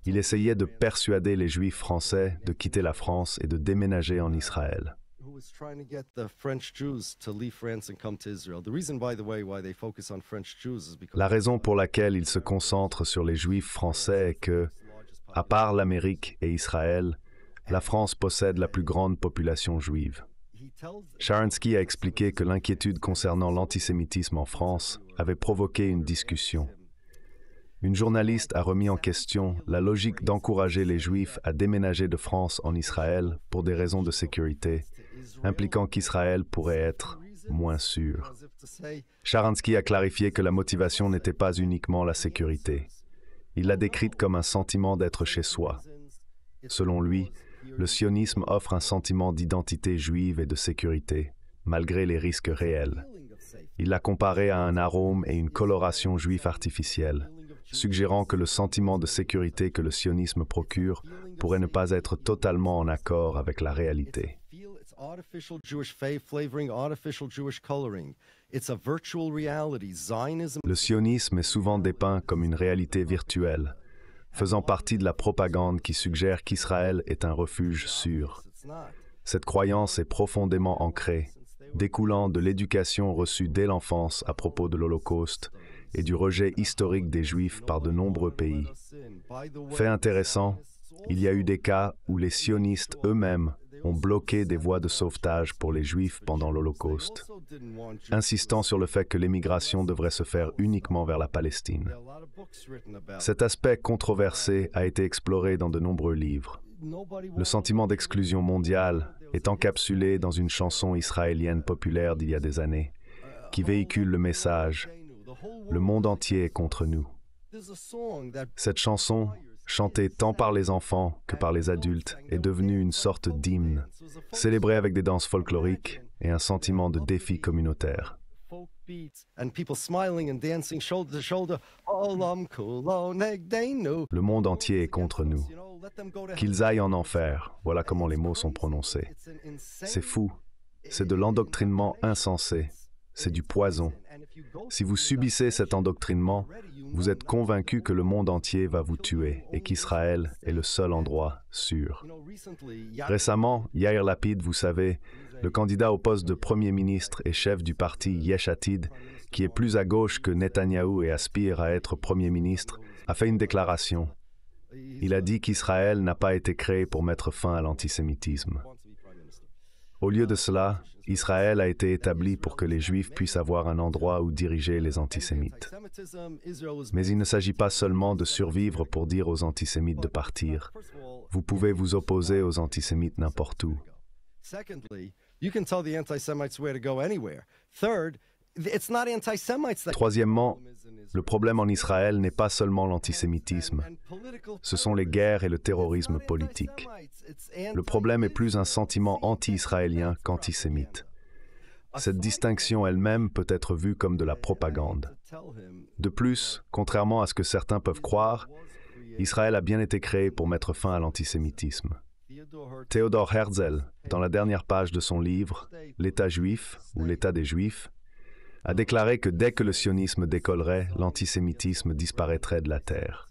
Il essayait de persuader les Juifs français de quitter la France et de déménager en Israël. La raison pour laquelle il se concentre sur les Juifs français est que, à part l'Amérique et Israël, la France possède la plus grande population juive. Sharansky a expliqué que l'inquiétude concernant l'antisémitisme en France avait provoqué une discussion. Une journaliste a remis en question la logique d'encourager les Juifs à déménager de France en Israël pour des raisons de sécurité, impliquant qu'Israël pourrait être moins sûr. Sharansky a clarifié que la motivation n'était pas uniquement la sécurité. Il l'a décrite comme un sentiment d'être chez soi. Selon lui, le sionisme offre un sentiment d'identité juive et de sécurité, malgré les risques réels. Il l'a comparé à un arôme et une coloration juifs artificielle, suggérant que le sentiment de sécurité que le sionisme procure pourrait ne pas être totalement en accord avec la réalité. Le sionisme est souvent dépeint comme une réalité virtuelle, faisant partie de la propagande qui suggère qu'Israël est un refuge sûr. Cette croyance est profondément ancrée, découlant de l'éducation reçue dès l'enfance à propos de l'Holocauste et du rejet historique des Juifs par de nombreux pays. Fait intéressant, il y a eu des cas où les sionistes eux-mêmes ont bloqué des voies de sauvetage pour les Juifs pendant l'Holocauste, insistant sur le fait que l'émigration devrait se faire uniquement vers la Palestine. Cet aspect controversé a été exploré dans de nombreux livres. Le sentiment d'exclusion mondiale est encapsulé dans une chanson israélienne populaire d'il y a des années, qui véhicule le message « Le monde entier est contre nous ». Cette chanson, chantée tant par les enfants que par les adultes, est devenue une sorte d'hymne, célébrée avec des danses folkloriques et un sentiment de défi communautaire. Le monde entier est contre nous. Qu'ils aillent en enfer, voilà comment les mots sont prononcés. C'est fou, c'est de l'endoctrinement insensé, c'est du poison. Si vous subissez cet endoctrinement, vous êtes convaincu que le monde entier va vous tuer et qu'Israël est le seul endroit sûr. Récemment, Yair Lapid, vous savez, le candidat au poste de Premier ministre et chef du parti Yesh Atid, qui est plus à gauche que Netanyahou et aspire à être Premier ministre, a fait une déclaration. Il a dit qu'Israël n'a pas été créé pour mettre fin à l'antisémitisme. Au lieu de cela, Israël a été établi pour que les Juifs puissent avoir un endroit où diriger les antisémites. Mais il ne s'agit pas seulement de survivre pour dire aux antisémites de partir. Vous pouvez vous opposer aux antisémites n'importe où. Troisièmement, le problème en Israël n'est pas seulement l'antisémitisme. Ce sont les guerres et le terrorisme politique. Le problème est plus un sentiment anti-israélien qu'antisémite. Cette distinction elle-même peut être vue comme de la propagande. De plus, contrairement à ce que certains peuvent croire, Israël a bien été créé pour mettre fin à l'antisémitisme. Theodor Herzl, dans la dernière page de son livre « L'État juif » ou « L'État des Juifs », a déclaré que dès que le sionisme décollerait, l'antisémitisme disparaîtrait de la terre.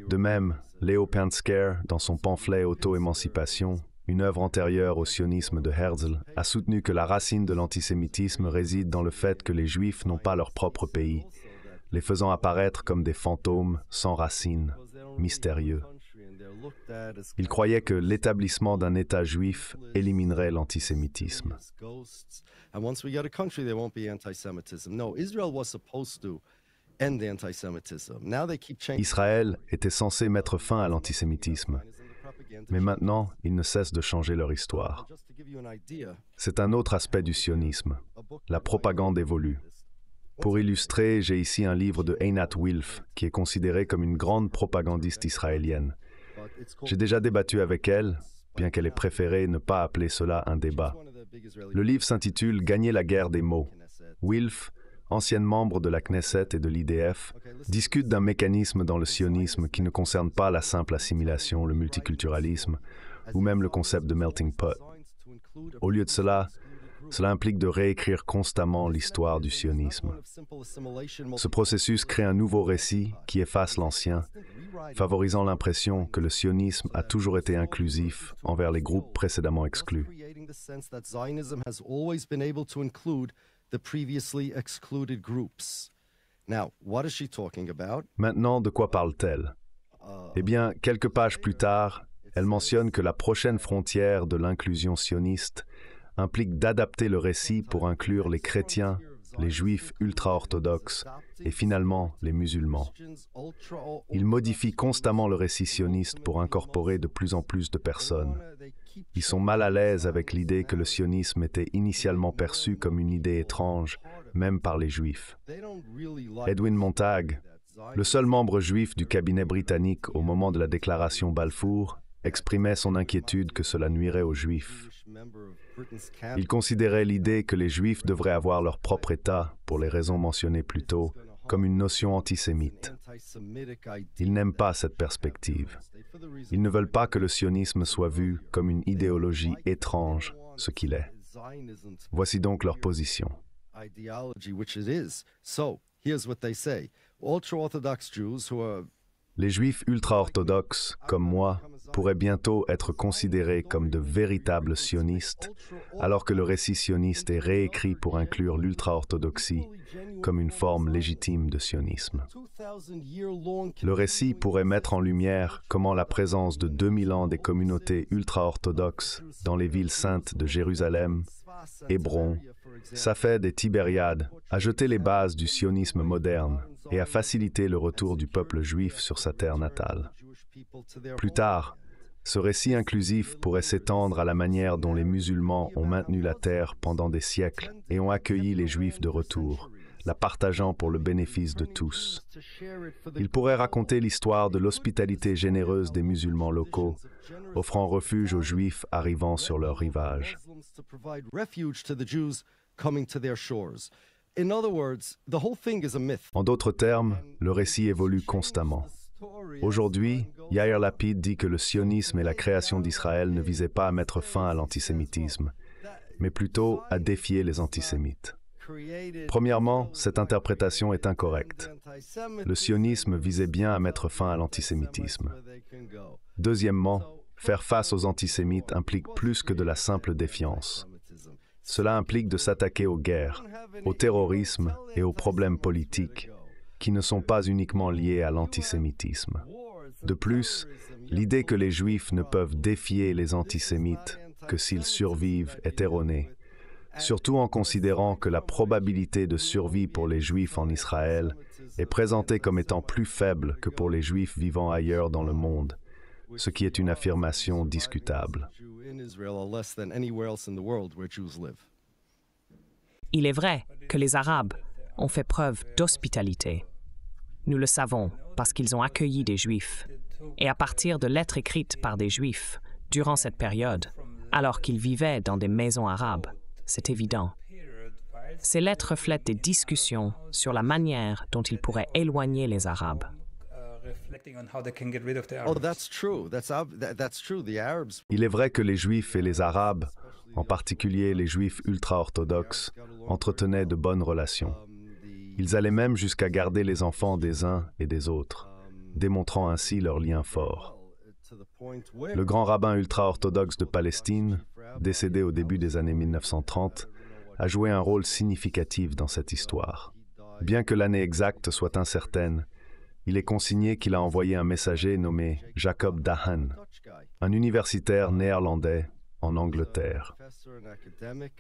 De même, Leo Pansker, dans son pamphlet Auto-émancipation, une œuvre antérieure au sionisme de Herzl, a soutenu que la racine de l'antisémitisme réside dans le fait que les Juifs n'ont pas leur propre pays, les faisant apparaître comme des fantômes sans racines, mystérieux. Il croyait que l'établissement d'un État juif éliminerait l'antisémitisme. Israël était censé mettre fin à l'antisémitisme, mais maintenant, ils ne cessent de changer leur histoire. C'est un autre aspect du sionisme. La propagande évolue. Pour illustrer, j'ai ici un livre de Einat Wilf, qui est considérée comme une grande propagandiste israélienne. J'ai déjà débattu avec elle, bien qu'elle ait préféré ne pas appeler cela un débat. Le livre s'intitule « Gagner la guerre des mots ». Wilf, ancienne membre de la Knesset et de l'IDF, discute d'un mécanisme dans le sionisme qui ne concerne pas la simple assimilation, le multiculturalisme, ou même le concept de melting pot. Au lieu de cela implique de réécrire constamment l'histoire du sionisme. Ce processus crée un nouveau récit qui efface l'ancien, favorisant l'impression que le sionisme a toujours été inclusif envers les groupes précédemment exclus. Maintenant, de quoi parle-t-elle? Eh bien, quelques pages plus tard, elle mentionne que la prochaine frontière de l'inclusion sioniste implique d'adapter le récit pour inclure les chrétiens, les juifs ultra-orthodoxes et finalement les musulmans. Ils modifient constamment le récit sioniste pour incorporer de plus en plus de personnes. Ils sont mal à l'aise avec l'idée que le sionisme était initialement perçu comme une idée étrange, même par les juifs. Edwin Montag, le seul membre juif du cabinet britannique au moment de la déclaration Balfour, exprimait son inquiétude que cela nuirait aux Juifs. Il considérait l'idée que les Juifs devraient avoir leur propre État, pour les raisons mentionnées plus tôt, comme une notion antisémite. Ils n'aiment pas cette perspective. Ils ne veulent pas que le sionisme soit vu comme une idéologie étrange, ce qu'il est. Voici donc leur position. Les Juifs ultra-orthodoxes, comme moi, pourraient bientôt être considérés comme de véritables sionistes, alors que le récit sioniste est réécrit pour inclure l'ultra-orthodoxie comme une forme légitime de sionisme. Le récit pourrait mettre en lumière comment la présence de 2000 ans des communautés ultra-orthodoxes dans les villes saintes de Jérusalem, Hébron, Safed et Tibériade a jeté les bases du sionisme moderne et a facilité le retour du peuple juif sur sa terre natale. Plus tard, ce récit inclusif pourrait s'étendre à la manière dont les musulmans ont maintenu la terre pendant des siècles et ont accueilli les juifs de retour, la partageant pour le bénéfice de tous. Il pourrait raconter l'histoire de l'hospitalité généreuse des musulmans locaux, offrant refuge aux juifs arrivant sur leur rivage. En d'autres termes, le récit évolue constamment. Aujourd'hui, Yair Lapid dit que le sionisme et la création d'Israël ne visaient pas à mettre fin à l'antisémitisme, mais plutôt à défier les antisémites. Premièrement, cette interprétation est incorrecte. Le sionisme visait bien à mettre fin à l'antisémitisme. Deuxièmement, faire face aux antisémites implique plus que de la simple défiance. Cela implique de s'attaquer aux guerres, au terrorisme et aux problèmes politiques, qui ne sont pas uniquement liés à l'antisémitisme. De plus, l'idée que les Juifs ne peuvent défier les antisémites que s'ils survivent est erronée, surtout en considérant que la probabilité de survie pour les Juifs en Israël est présentée comme étant plus faible que pour les Juifs vivant ailleurs dans le monde, ce qui est une affirmation discutable. Il est vrai que les Arabes ont fait preuve d'hospitalité. Nous le savons parce qu'ils ont accueilli des Juifs, et à partir de lettres écrites par des Juifs durant cette période, alors qu'ils vivaient dans des maisons arabes, c'est évident. Ces lettres reflètent des discussions sur la manière dont ils pourraient éloigner les Arabes. Il est vrai que les Juifs et les Arabes, en particulier les Juifs ultra-orthodoxes, entretenaient de bonnes relations. Ils allaient même jusqu'à garder les enfants des uns et des autres, démontrant ainsi leur lien fort. Le grand rabbin ultra-orthodoxe de Palestine, décédé au début des années 1930, a joué un rôle significatif dans cette histoire. Bien que l'année exacte soit incertaine, il est consigné qu'il a envoyé un messager nommé Jacob Dahan, un universitaire néerlandais en Angleterre.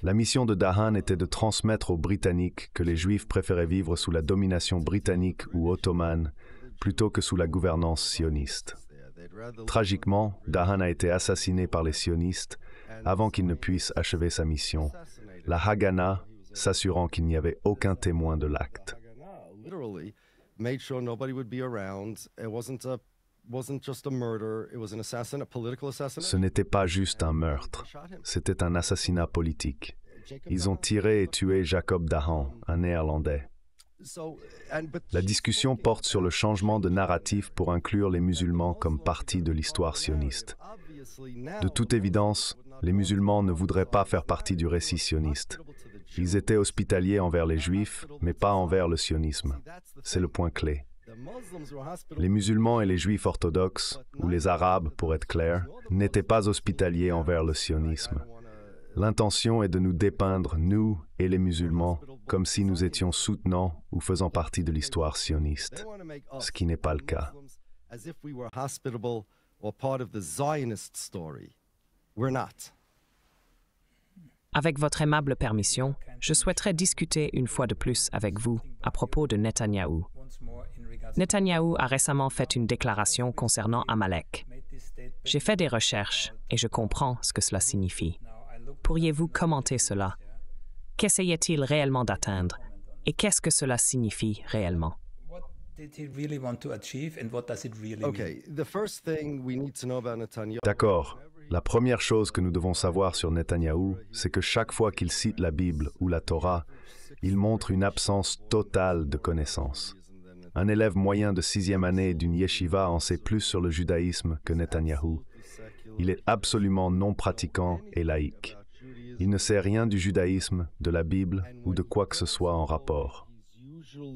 La mission de Dahan était de transmettre aux Britanniques que les Juifs préféraient vivre sous la domination britannique ou ottomane plutôt que sous la gouvernance sioniste. Tragiquement, Dahan a été assassiné par les sionistes avant qu'il ne puisse achever sa mission, la Haganah s'assurant qu'il n'y avait aucun témoin de l'acte. Ce n'était pas juste un meurtre, c'était un assassinat politique. Ils ont tiré et tué Jacob Dahan, un Néerlandais. La discussion porte sur le changement de narratif pour inclure les musulmans comme partie de l'histoire sioniste. De toute évidence, les musulmans ne voudraient pas faire partie du récit sioniste. Ils étaient hospitaliers envers les Juifs, mais pas envers le sionisme. C'est le point clé. Les musulmans et les Juifs orthodoxes, ou les Arabes pour être clair, n'étaient pas hospitaliers envers le sionisme. L'intention est de nous dépeindre, nous et les musulmans, comme si nous étions soutenants ou faisant partie de l'histoire sioniste, ce qui n'est pas le cas. Avec votre aimable permission, je souhaiterais discuter une fois de plus avec vous à propos de Netanyahou. Netanyahou a récemment fait une déclaration concernant Amalek. J'ai fait des recherches et je comprends ce que cela signifie. Pourriez-vous commenter cela? Qu'essayait-il réellement d'atteindre? Et qu'est-ce que cela signifie réellement? D'accord. La première chose que nous devons savoir sur Netanyahou, c'est que chaque fois qu'il cite la Bible ou la Torah, il montre une absence totale de connaissance. Un élève moyen de 6e année d'une yeshiva en sait plus sur le judaïsme que Netanyahou. Il est absolument non pratiquant et laïque. Il ne sait rien du judaïsme, de la Bible ou de quoi que ce soit en rapport.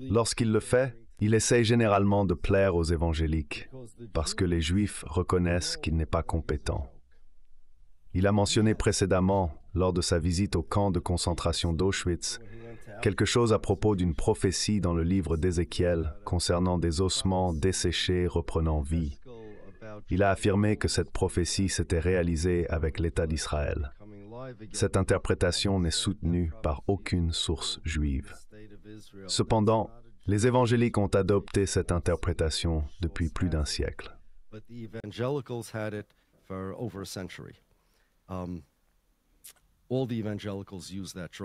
Lorsqu'il le fait, il essaye généralement de plaire aux évangéliques, parce que les Juifs reconnaissent qu'il n'est pas compétent. Il a mentionné précédemment, lors de sa visite au camp de concentration d'Auschwitz, quelque chose à propos d'une prophétie dans le livre d'Ézéchiel concernant des ossements desséchés reprenant vie. Il a affirmé que cette prophétie s'était réalisée avec l'État d'Israël. Cette interprétation n'est soutenue par aucune source juive. Cependant, les évangéliques ont adopté cette interprétation depuis plus d'un siècle.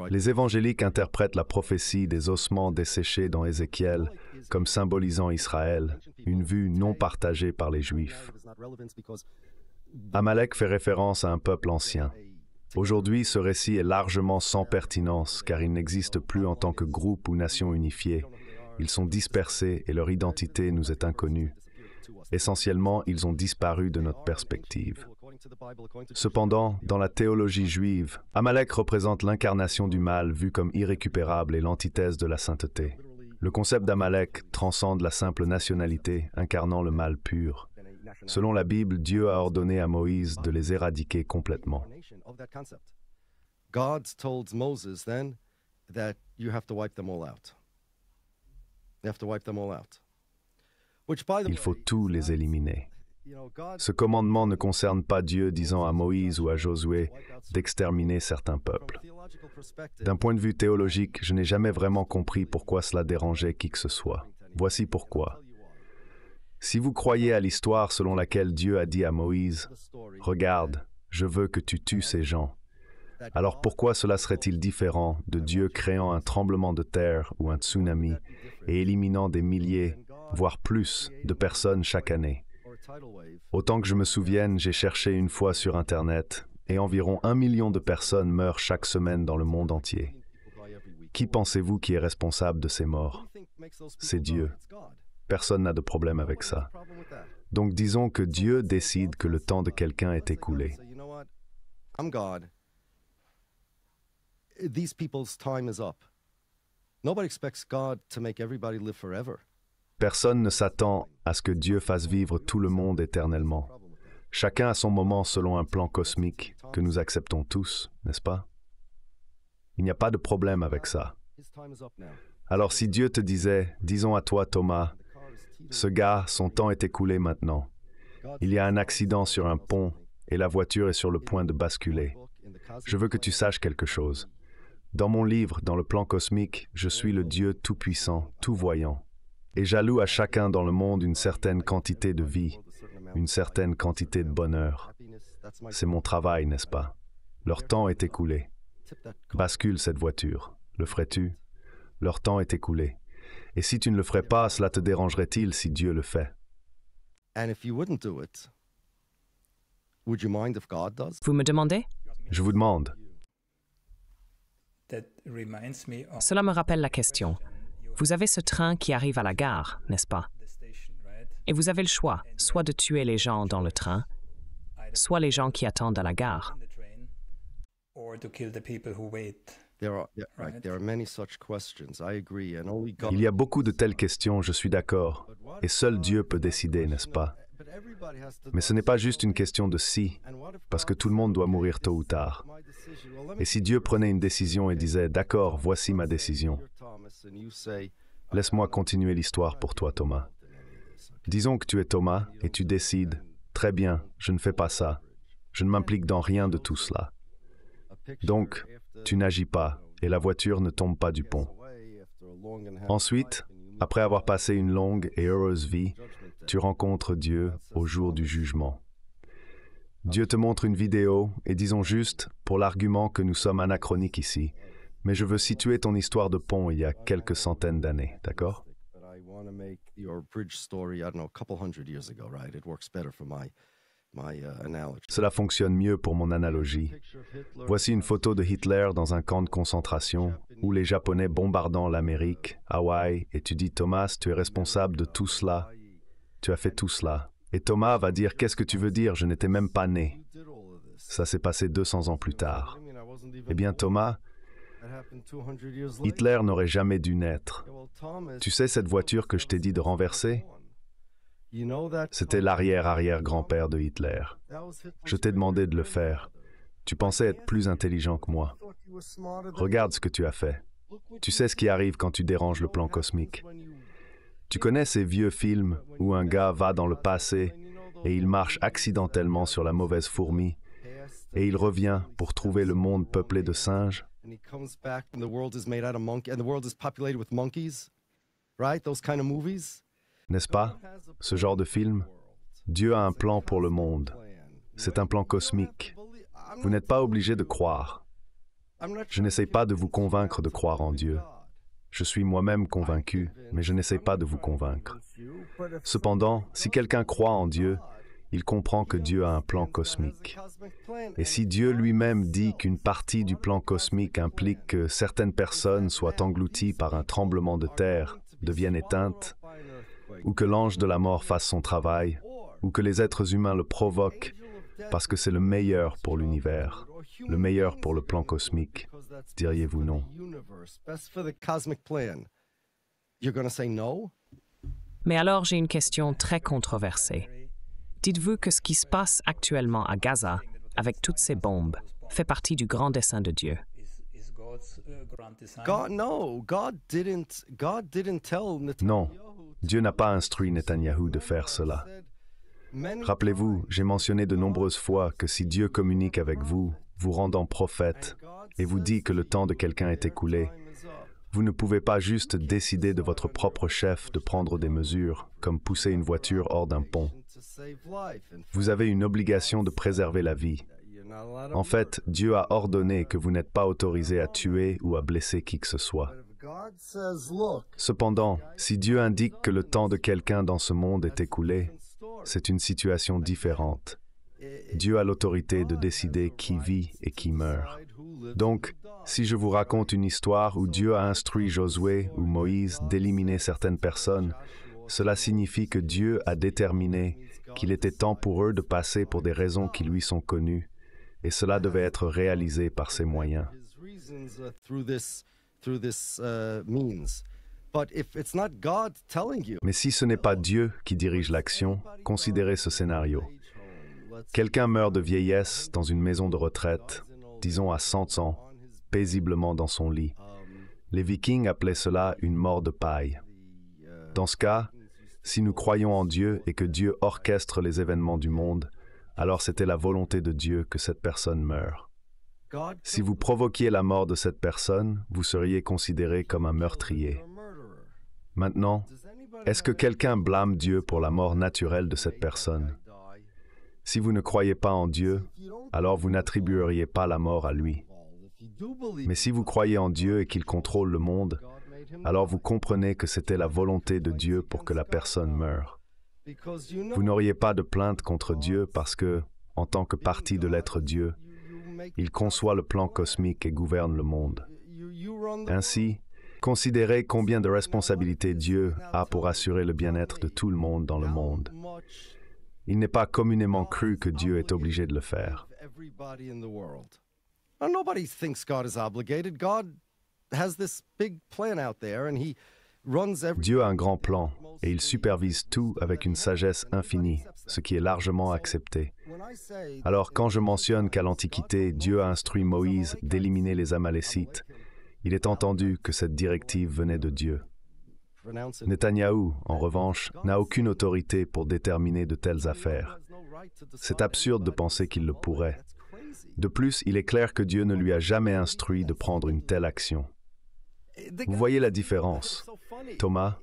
Les évangéliques interprètent la prophétie des ossements desséchés dans Ézéchiel comme symbolisant Israël, une vue non partagée par les Juifs. Amalek fait référence à un peuple ancien. Aujourd'hui, ce récit est largement sans pertinence car il n'existe plus en tant que groupe ou nation unifiée. Ils sont dispersés et leur identité nous est inconnue. Essentiellement, ils ont disparu de notre perspective. Cependant, dans la théologie juive, Amalek représente l'incarnation du mal vu comme irrécupérable et l'antithèse de la sainteté. Le concept d'Amalek transcende la simple nationalité, incarnant le mal pur. Selon la Bible, Dieu a ordonné à Moïse de les éradiquer complètement. God told Moses then that you have to wipe them all out. You have to wipe them all out. Il faut tous les éliminer. Ce commandement ne concerne pas Dieu disant à Moïse ou à Josué d'exterminer certains peuples. D'un point de vue théologique, je n'ai jamais vraiment compris pourquoi cela dérangeait qui que ce soit. Voici pourquoi. Si vous croyez à l'histoire selon laquelle Dieu a dit à Moïse « Regarde, je veux que tu tues ces gens », alors pourquoi cela serait-il différent de Dieu créant un tremblement de terre ou un tsunami et éliminant des milliers, voire plus, de personnes chaque année? Autant que je me souvienne, j'ai cherché une fois sur Internet et environ 1 million de personnes meurent chaque semaine dans le monde entier. Qui pensez-vous qui est responsable de ces morts? C'est Dieu. Personne n'a de problème avec ça. Donc disons que Dieu décide que le temps de quelqu'un est écoulé. These people's time is up. Nobody expects God to make everybody live forever. Personne ne s'attend à ce que Dieu fasse vivre tout le monde éternellement. Chacun a son moment selon un plan cosmique que nous acceptons tous, n'est-ce pas? Il n'y a pas de problème avec ça. Alors si Dieu te disait, disons à toi Thomas, ce gars, son temps est écoulé maintenant. Il y a un accident sur un pont et la voiture est sur le point de basculer. Je veux que tu saches quelque chose. Dans mon livre, dans le plan cosmique, je suis le Dieu tout-puissant, tout-voyant. Et j'alloue à chacun dans le monde une certaine quantité de vie, une certaine quantité de bonheur. C'est mon travail, n'est-ce pas? Leur temps est écoulé. Bascule cette voiture. Le ferais-tu? Leur temps est écoulé. Et si tu ne le ferais pas, cela te dérangerait-il si Dieu le fait? Vous me demandez? Je vous demande. Cela me rappelle la question. Vous avez ce train qui arrive à la gare, n'est-ce pas? Et vous avez le choix, soit de tuer les gens dans le train, soit les gens qui attendent à la gare. Il y a beaucoup de telles questions, je suis d'accord, et seul Dieu peut décider, n'est-ce pas? Mais ce n'est pas juste une question de si, parce que tout le monde doit mourir tôt ou tard. Et si Dieu prenait une décision et disait « D'accord, voici ma décision », laisse-moi continuer l'histoire pour toi, Thomas. Disons que tu es Thomas et tu décides « Très bien, je ne fais pas ça. Je ne m'implique dans rien de tout cela. » Donc, tu n'agis pas et la voiture ne tombe pas du pont. Ensuite, après avoir passé une longue et heureuse vie, tu rencontres Dieu au jour du jugement. Dieu te montre une vidéo et disons juste, pour l'argument que nous sommes anachroniques ici, mais je veux situer ton histoire de pont il y a quelques centaines d'années, d'accord? Cela fonctionne mieux pour mon analogie. Voici une photo de Hitler dans un camp de concentration où les Japonais bombardant l'Amérique, Hawaï, et tu dis « Thomas, tu es responsable de tout cela. Tu as fait tout cela. » Et Thomas va dire « Qu'est-ce que tu veux dire? Je n'étais même pas né. » Ça s'est passé 200 ans plus tard. Eh bien Thomas, Hitler n'aurait jamais dû naître. Tu sais cette voiture que je t'ai dit de renverser? C'était l'arrière-arrière-grand-père de Hitler. Je t'ai demandé de le faire. Tu pensais être plus intelligent que moi. Regarde ce que tu as fait. Tu sais ce qui arrive quand tu déranges le plan cosmique. Tu connais ces vieux films où un gars va dans le passé et il marche accidentellement sur la mauvaise fourmi et il revient pour trouver le monde peuplé de singes? N'est-ce pas, ce genre de film? Dieu a un plan pour le monde. C'est un plan cosmique. Vous n'êtes pas obligé de croire. Je n'essaie pas de vous convaincre de croire en Dieu. Je suis moi-même convaincu, mais je n'essaie pas de vous convaincre. Cependant, si quelqu'un croit en Dieu, il comprend que Dieu a un plan cosmique. Et si Dieu lui-même dit qu'une partie du plan cosmique implique que certaines personnes soient englouties par un tremblement de terre, deviennent éteintes, ou que l'ange de la mort fasse son travail, ou que les êtres humains le provoquent, parce que c'est le meilleur pour l'univers, le meilleur pour le plan cosmique, diriez-vous non? Mais alors j'ai une question très controversée. Dites-vous que ce qui se passe actuellement à Gaza, avec toutes ces bombes, fait partie du grand dessein de Dieu? Non, Dieu n'a pas instruit Netanyahou de faire cela. Rappelez-vous, j'ai mentionné de nombreuses fois que si Dieu communique avec vous, vous rendant prophète, et vous dit que le temps de quelqu'un est écoulé, vous ne pouvez pas juste décider de votre propre chef de prendre des mesures, comme pousser une voiture hors d'un pont. Vous avez une obligation de préserver la vie. En fait, Dieu a ordonné que vous n'êtes pas autorisé à tuer ou à blesser qui que ce soit. Cependant, si Dieu indique que le temps de quelqu'un dans ce monde est écoulé, c'est une situation différente. Dieu a l'autorité de décider qui vit et qui meurt. Donc, si je vous raconte une histoire où Dieu a instruit Josué ou Moïse d'éliminer certaines personnes, cela signifie que Dieu a déterminé qu'il était temps pour eux de passer pour des raisons qui lui sont connues, et cela devait être réalisé par ces moyens. Mais si ce n'est pas Dieu qui dirige l'action, considérez ce scénario. Quelqu'un meurt de vieillesse dans une maison de retraite, disons à 100 ans, paisiblement dans son lit. Les Vikings appelaient cela une mort de paille. Dans ce cas, si nous croyons en Dieu et que Dieu orchestre les événements du monde, alors c'était la volonté de Dieu que cette personne meure. Si vous provoquiez la mort de cette personne, vous seriez considéré comme un meurtrier. Maintenant, est-ce que quelqu'un blâme Dieu pour la mort naturelle de cette personne? Si vous ne croyez pas en Dieu, alors vous n'attribueriez pas la mort à lui. Mais si vous croyez en Dieu et qu'il contrôle le monde, alors vous comprenez que c'était la volonté de Dieu pour que la personne meure. Vous n'auriez pas de plainte contre Dieu parce que, en tant que partie de l'être Dieu, il conçoit le plan cosmique et gouverne le monde. Ainsi, considérez combien de responsabilités Dieu a pour assurer le bien-être de tout le monde dans le monde. Il n'est pas communément cru que Dieu est obligé de le faire. Dieu a un grand plan et il supervise tout avec une sagesse infinie, ce qui est largement accepté. Alors quand je mentionne qu'à l'Antiquité, Dieu a instruit Moïse d'éliminer les Amalécites, il est entendu que cette directive venait de Dieu. Netanyahou, en revanche, n'a aucune autorité pour déterminer de telles affaires. C'est absurde de penser qu'il le pourrait. De plus, il est clair que Dieu ne lui a jamais instruit de prendre une telle action. Vous voyez la différence. Thomas,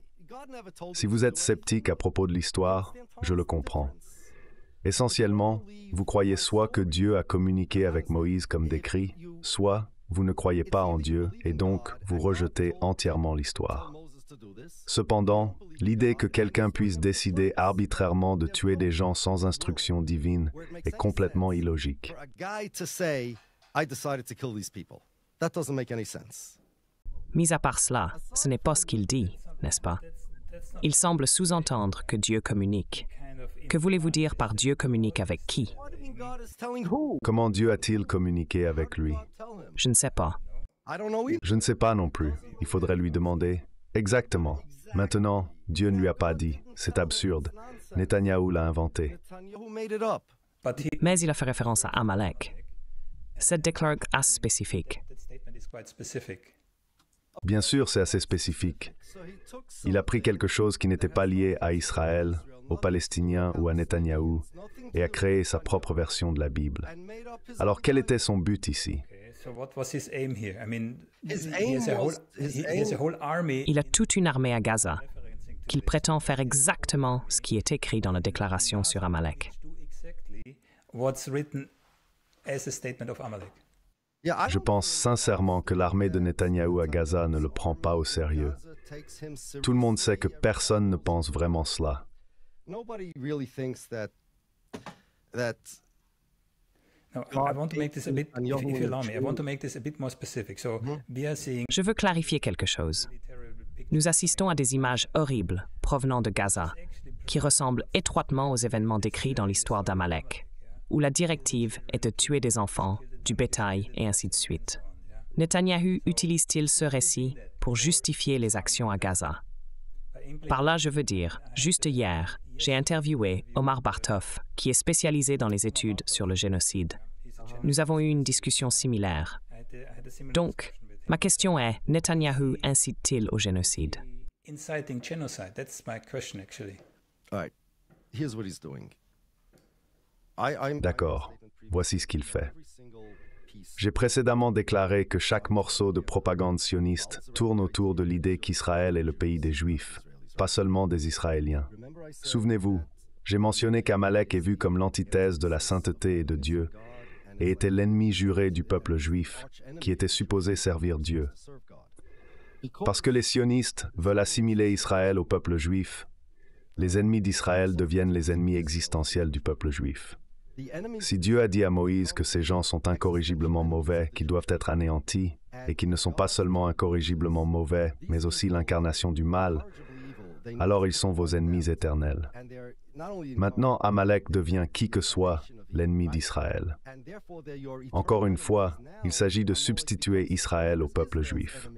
si vous êtes sceptique à propos de l'histoire, je le comprends. Essentiellement, vous croyez soit que Dieu a communiqué avec Moïse comme décrit, soit vous ne croyez pas en Dieu et donc vous rejetez entièrement l'histoire. Cependant, l'idée que quelqu'un puisse décider arbitrairement de tuer des gens sans instruction divine est complètement illogique. Mis à part cela, ce n'est pas ce qu'il dit, n'est-ce pas? Il semble sous-entendre que Dieu communique. Que voulez-vous dire par Dieu communique avec qui? Comment Dieu a-t-il communiqué avec lui? Je ne sais pas. Je ne sais pas non plus. Il faudrait lui demander. Exactement. Maintenant, Dieu ne lui a pas dit. C'est absurde. Netanyahou l'a inventé. Mais il a fait référence à Amalek. Cette déclaration est spécifique. Bien sûr, c'est assez spécifique. Il a pris quelque chose qui n'était pas lié à Israël, aux Palestiniens ou à Netanyahou, et a créé sa propre version de la Bible. Alors, quel était son but ici? Il a toute une armée à Gaza, qu'il prétend faire exactement ce qui est écrit dans la déclaration sur Amalek. Je pense sincèrement que l'armée de Netanyahou à Gaza ne le prend pas au sérieux. Tout le monde sait que personne ne pense vraiment cela. Je veux clarifier quelque chose. Nous assistons à des images horribles provenant de Gaza, qui ressemblent étroitement aux événements décrits dans l'histoire d'Amalek, où la directive est de tuer des enfants, du bétail et ainsi de suite. Netanyahou utilise-t-il ce récit pour justifier les actions à Gaza? Par là, je veux dire, juste hier, j'ai interviewé Omar Bartov, qui est spécialisé dans les études sur le génocide. Nous avons eu une discussion similaire. Donc, ma question est, Netanyahou incite-t-il au génocide? D'accord, voici ce qu'il fait. J'ai précédemment déclaré que chaque morceau de propagande sioniste tourne autour de l'idée qu'Israël est le pays des Juifs, pas seulement des Israéliens. Souvenez-vous, j'ai mentionné qu'Amalek est vu comme l'antithèse de la sainteté et de Dieu, et était l'ennemi juré du peuple juif, qui était supposé servir Dieu. Parce que les sionistes veulent assimiler Israël au peuple juif, les ennemis d'Israël deviennent les ennemis existentiels du peuple juif. Si Dieu a dit à Moïse que ces gens sont incorrigiblement mauvais, qu'ils doivent être anéantis, et qu'ils ne sont pas seulement incorrigiblement mauvais, mais aussi l'incarnation du mal, alors ils sont vos ennemis éternels. Maintenant, Amalek devient qui que soit l'ennemi d'Israël. Encore une fois, il s'agit de substituer Israël au peuple juif.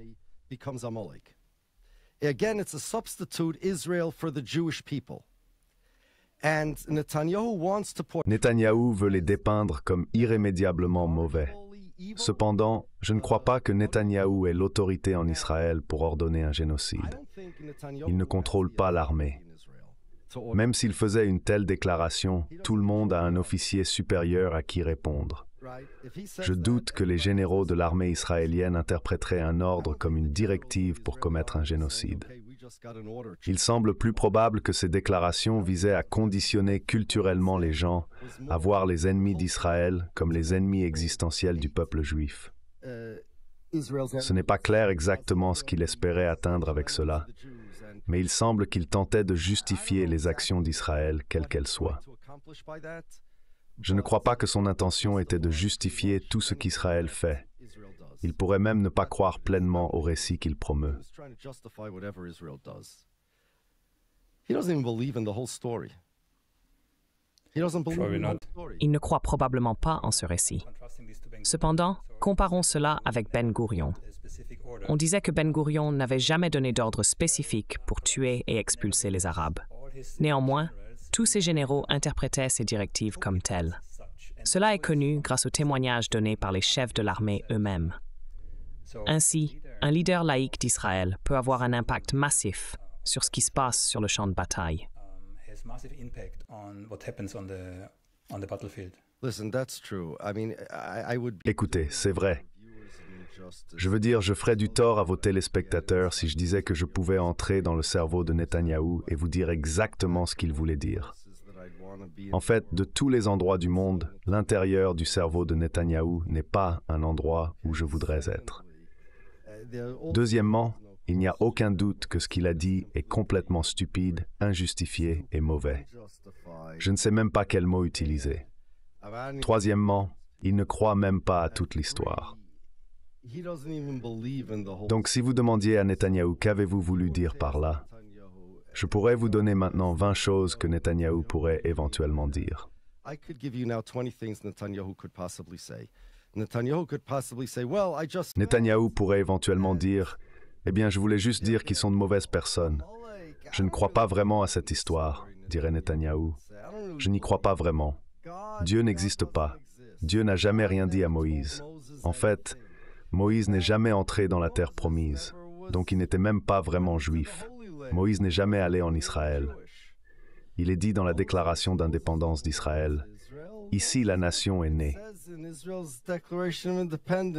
Netanyahou veut les dépeindre comme irrémédiablement mauvais. Cependant, je ne crois pas que Netanyahou ait l'autorité en Israël pour ordonner un génocide. Il ne contrôle pas l'armée. Même s'il faisait une telle déclaration, tout le monde a un officier supérieur à qui répondre. Je doute que les généraux de l'armée israélienne interpréteraient un ordre comme une directive pour commettre un génocide. Il semble plus probable que ces déclarations visaient à conditionner culturellement les gens à voir les ennemis d'Israël comme les ennemis existentiels du peuple juif. Ce n'est pas clair exactement ce qu'il espérait atteindre avec cela, mais il semble qu'il tentait de justifier les actions d'Israël, quelles qu'elles soient. Je ne crois pas que son intention était de justifier tout ce qu'Israël fait. Il pourrait même ne pas croire pleinement au récit qu'il promeut. Il ne croit probablement pas en ce récit. Cependant, comparons cela avec Ben Gurion. On disait que Ben Gurion n'avait jamais donné d'ordre spécifique pour tuer et expulser les Arabes. Néanmoins, tous ces généraux interprétaient ces directives comme telles. Cela est connu grâce aux témoignages donnés par les chefs de l'armée eux-mêmes. Ainsi, un leader laïque d'Israël peut avoir un impact massif sur ce qui se passe sur le champ de bataille. Écoutez, c'est vrai. Je veux dire, je ferais du tort à vos téléspectateurs si je disais que je pouvais entrer dans le cerveau de Netanyahou et vous dire exactement ce qu'il voulait dire. En fait, de tous les endroits du monde, l'intérieur du cerveau de Netanyahou n'est pas un endroit où je voudrais être. Deuxièmement, il n'y a aucun doute que ce qu'il a dit est complètement stupide, injustifié et mauvais. Je ne sais même pas quel mot utiliser. Troisièmement, il ne croit même pas à toute l'histoire. Donc si vous demandiez à Netanyahou qu'avez-vous voulu dire par là, je pourrais vous donner maintenant 20 choses que Netanyahou pourrait éventuellement dire. Netanyahou pourrait éventuellement dire « Eh bien, je voulais juste dire qu'ils sont de mauvaises personnes. Je ne crois pas vraiment à cette histoire, dirait Netanyahou. Je n'y crois pas vraiment. Dieu n'existe pas. Dieu n'a jamais rien dit à Moïse. En fait, Moïse n'est jamais entré dans la terre promise, donc il n'était même pas vraiment juif. Moïse n'est jamais allé en Israël. Il est dit dans la déclaration d'indépendance d'Israël, « Ici la nation est née ».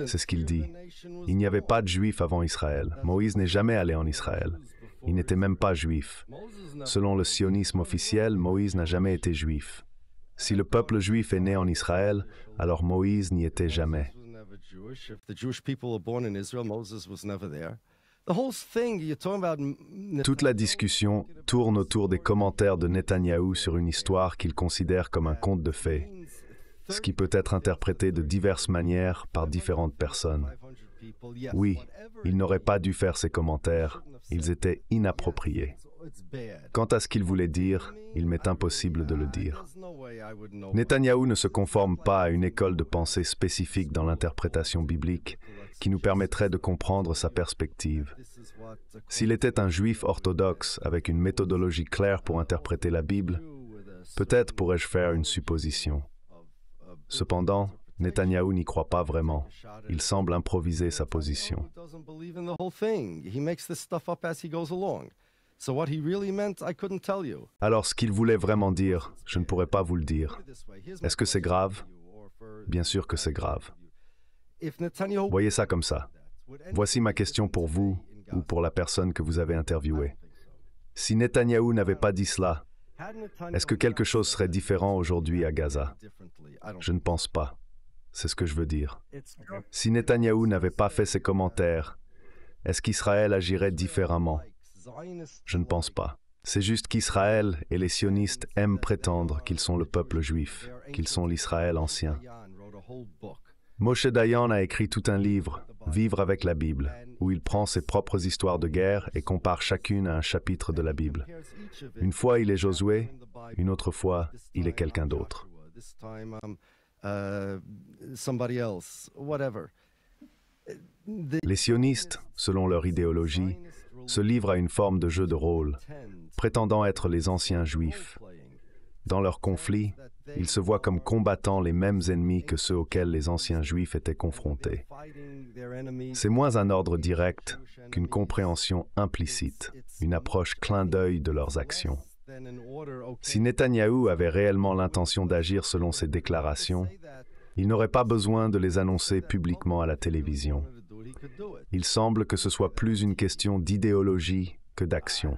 C'est ce qu'il dit. Il n'y avait pas de juifs avant Israël. Moïse n'est jamais allé en Israël. Il n'était même pas juif. Selon le sionisme officiel, Moïse n'a jamais été juif. Si le peuple juif est né en Israël, alors Moïse n'y était jamais. Toute la discussion tourne autour des commentaires de Netanyahou sur une histoire qu'il considère comme un conte de fées, ce qui peut être interprété de diverses manières par différentes personnes. Oui, il n'aurait pas dû faire ces commentaires, ils étaient inappropriés. Quant à ce qu'il voulait dire, il m'est impossible de le dire. Netanyahou ne se conforme pas à une école de pensée spécifique dans l'interprétation biblique qui nous permettrait de comprendre sa perspective. S'il était un juif orthodoxe avec une méthodologie claire pour interpréter la Bible, peut-être pourrais-je faire une supposition. Cependant, Netanyahou n'y croit pas vraiment. Il semble improviser sa position. Alors, ce qu'il voulait vraiment dire, je ne pourrais pas vous le dire. Est-ce que c'est grave? Bien sûr que c'est grave. Voyez ça comme ça. Voici ma question pour vous ou pour la personne que vous avez interviewée. Si Netanyahou n'avait pas dit cela, est-ce que quelque chose serait différent aujourd'hui à Gaza? Je ne pense pas. C'est ce que je veux dire. Si Netanyahou n'avait pas fait ces commentaires, est-ce qu'Israël agirait différemment? Je ne pense pas. C'est juste qu'Israël et les sionistes aiment prétendre qu'ils sont le peuple juif, qu'ils sont l'Israël ancien. Moshe Dayan a écrit tout un livre, Vivre avec la Bible, où il prend ses propres histoires de guerre et compare chacune à un chapitre de la Bible. Une fois, il est Josué, une autre fois, il est quelqu'un d'autre. Les sionistes, selon leur idéologie, se livrent à une forme de jeu de rôle, prétendant être les anciens juifs. Dans leur conflit, ils se voient comme combattant les mêmes ennemis que ceux auxquels les anciens juifs étaient confrontés. C'est moins un ordre direct qu'une compréhension implicite, une approche clin d'œil de leurs actions. Si Netanyahou avait réellement l'intention d'agir selon ses déclarations, il n'aurait pas besoin de les annoncer publiquement à la télévision. Il semble que ce soit plus une question d'idéologie que d'action.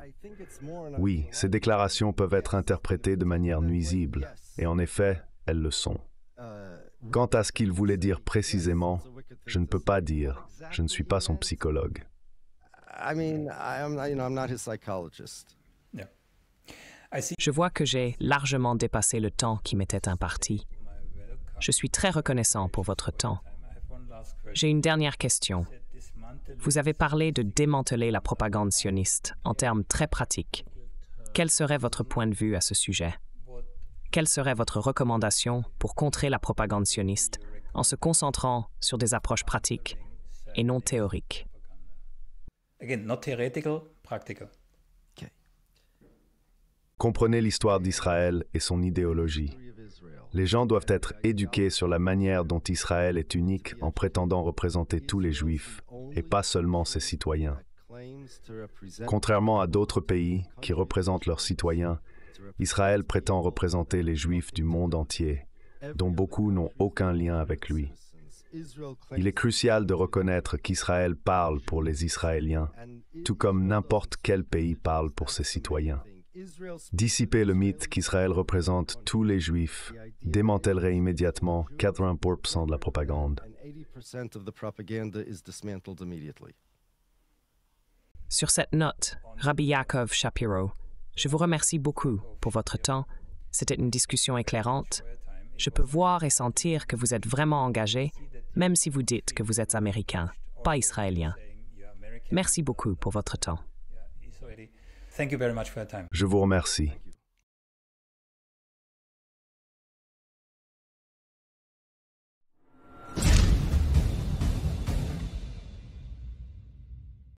Oui, ces déclarations peuvent être interprétées de manière nuisible, et en effet, elles le sont. Quant à ce qu'il voulait dire précisément, je ne peux pas dire. Je ne suis pas son psychologue. Je vois que j'ai largement dépassé le temps qui m'était imparti. Je suis très reconnaissant pour votre temps. J'ai une dernière question. Vous avez parlé de démanteler la propagande sioniste en termes très pratiques. Quel serait votre point de vue à ce sujet? Quelle serait votre recommandation pour contrer la propagande sioniste en se concentrant sur des approches pratiques et non théoriques? Again, not theoretical, practical. Comprenez l'histoire d'Israël et son idéologie. Les gens doivent être éduqués sur la manière dont Israël est unique en prétendant représenter tous les Juifs, et pas seulement ses citoyens. Contrairement à d'autres pays qui représentent leurs citoyens, Israël prétend représenter les Juifs du monde entier, dont beaucoup n'ont aucun lien avec lui. Il est crucial de reconnaître qu'Israël parle pour les Israéliens, tout comme n'importe quel pays parle pour ses citoyens. Dissiper le mythe qu'Israël représente tous les Juifs démantèlerait immédiatement 80% de la propagande. Sur cette note, Rabbi Yaakov Shapiro, je vous remercie beaucoup pour votre temps. C'était une discussion éclairante. Je peux voir et sentir que vous êtes vraiment engagé, même si vous dites que vous êtes américain, pas israélien. Merci beaucoup pour votre temps. Je vous remercie.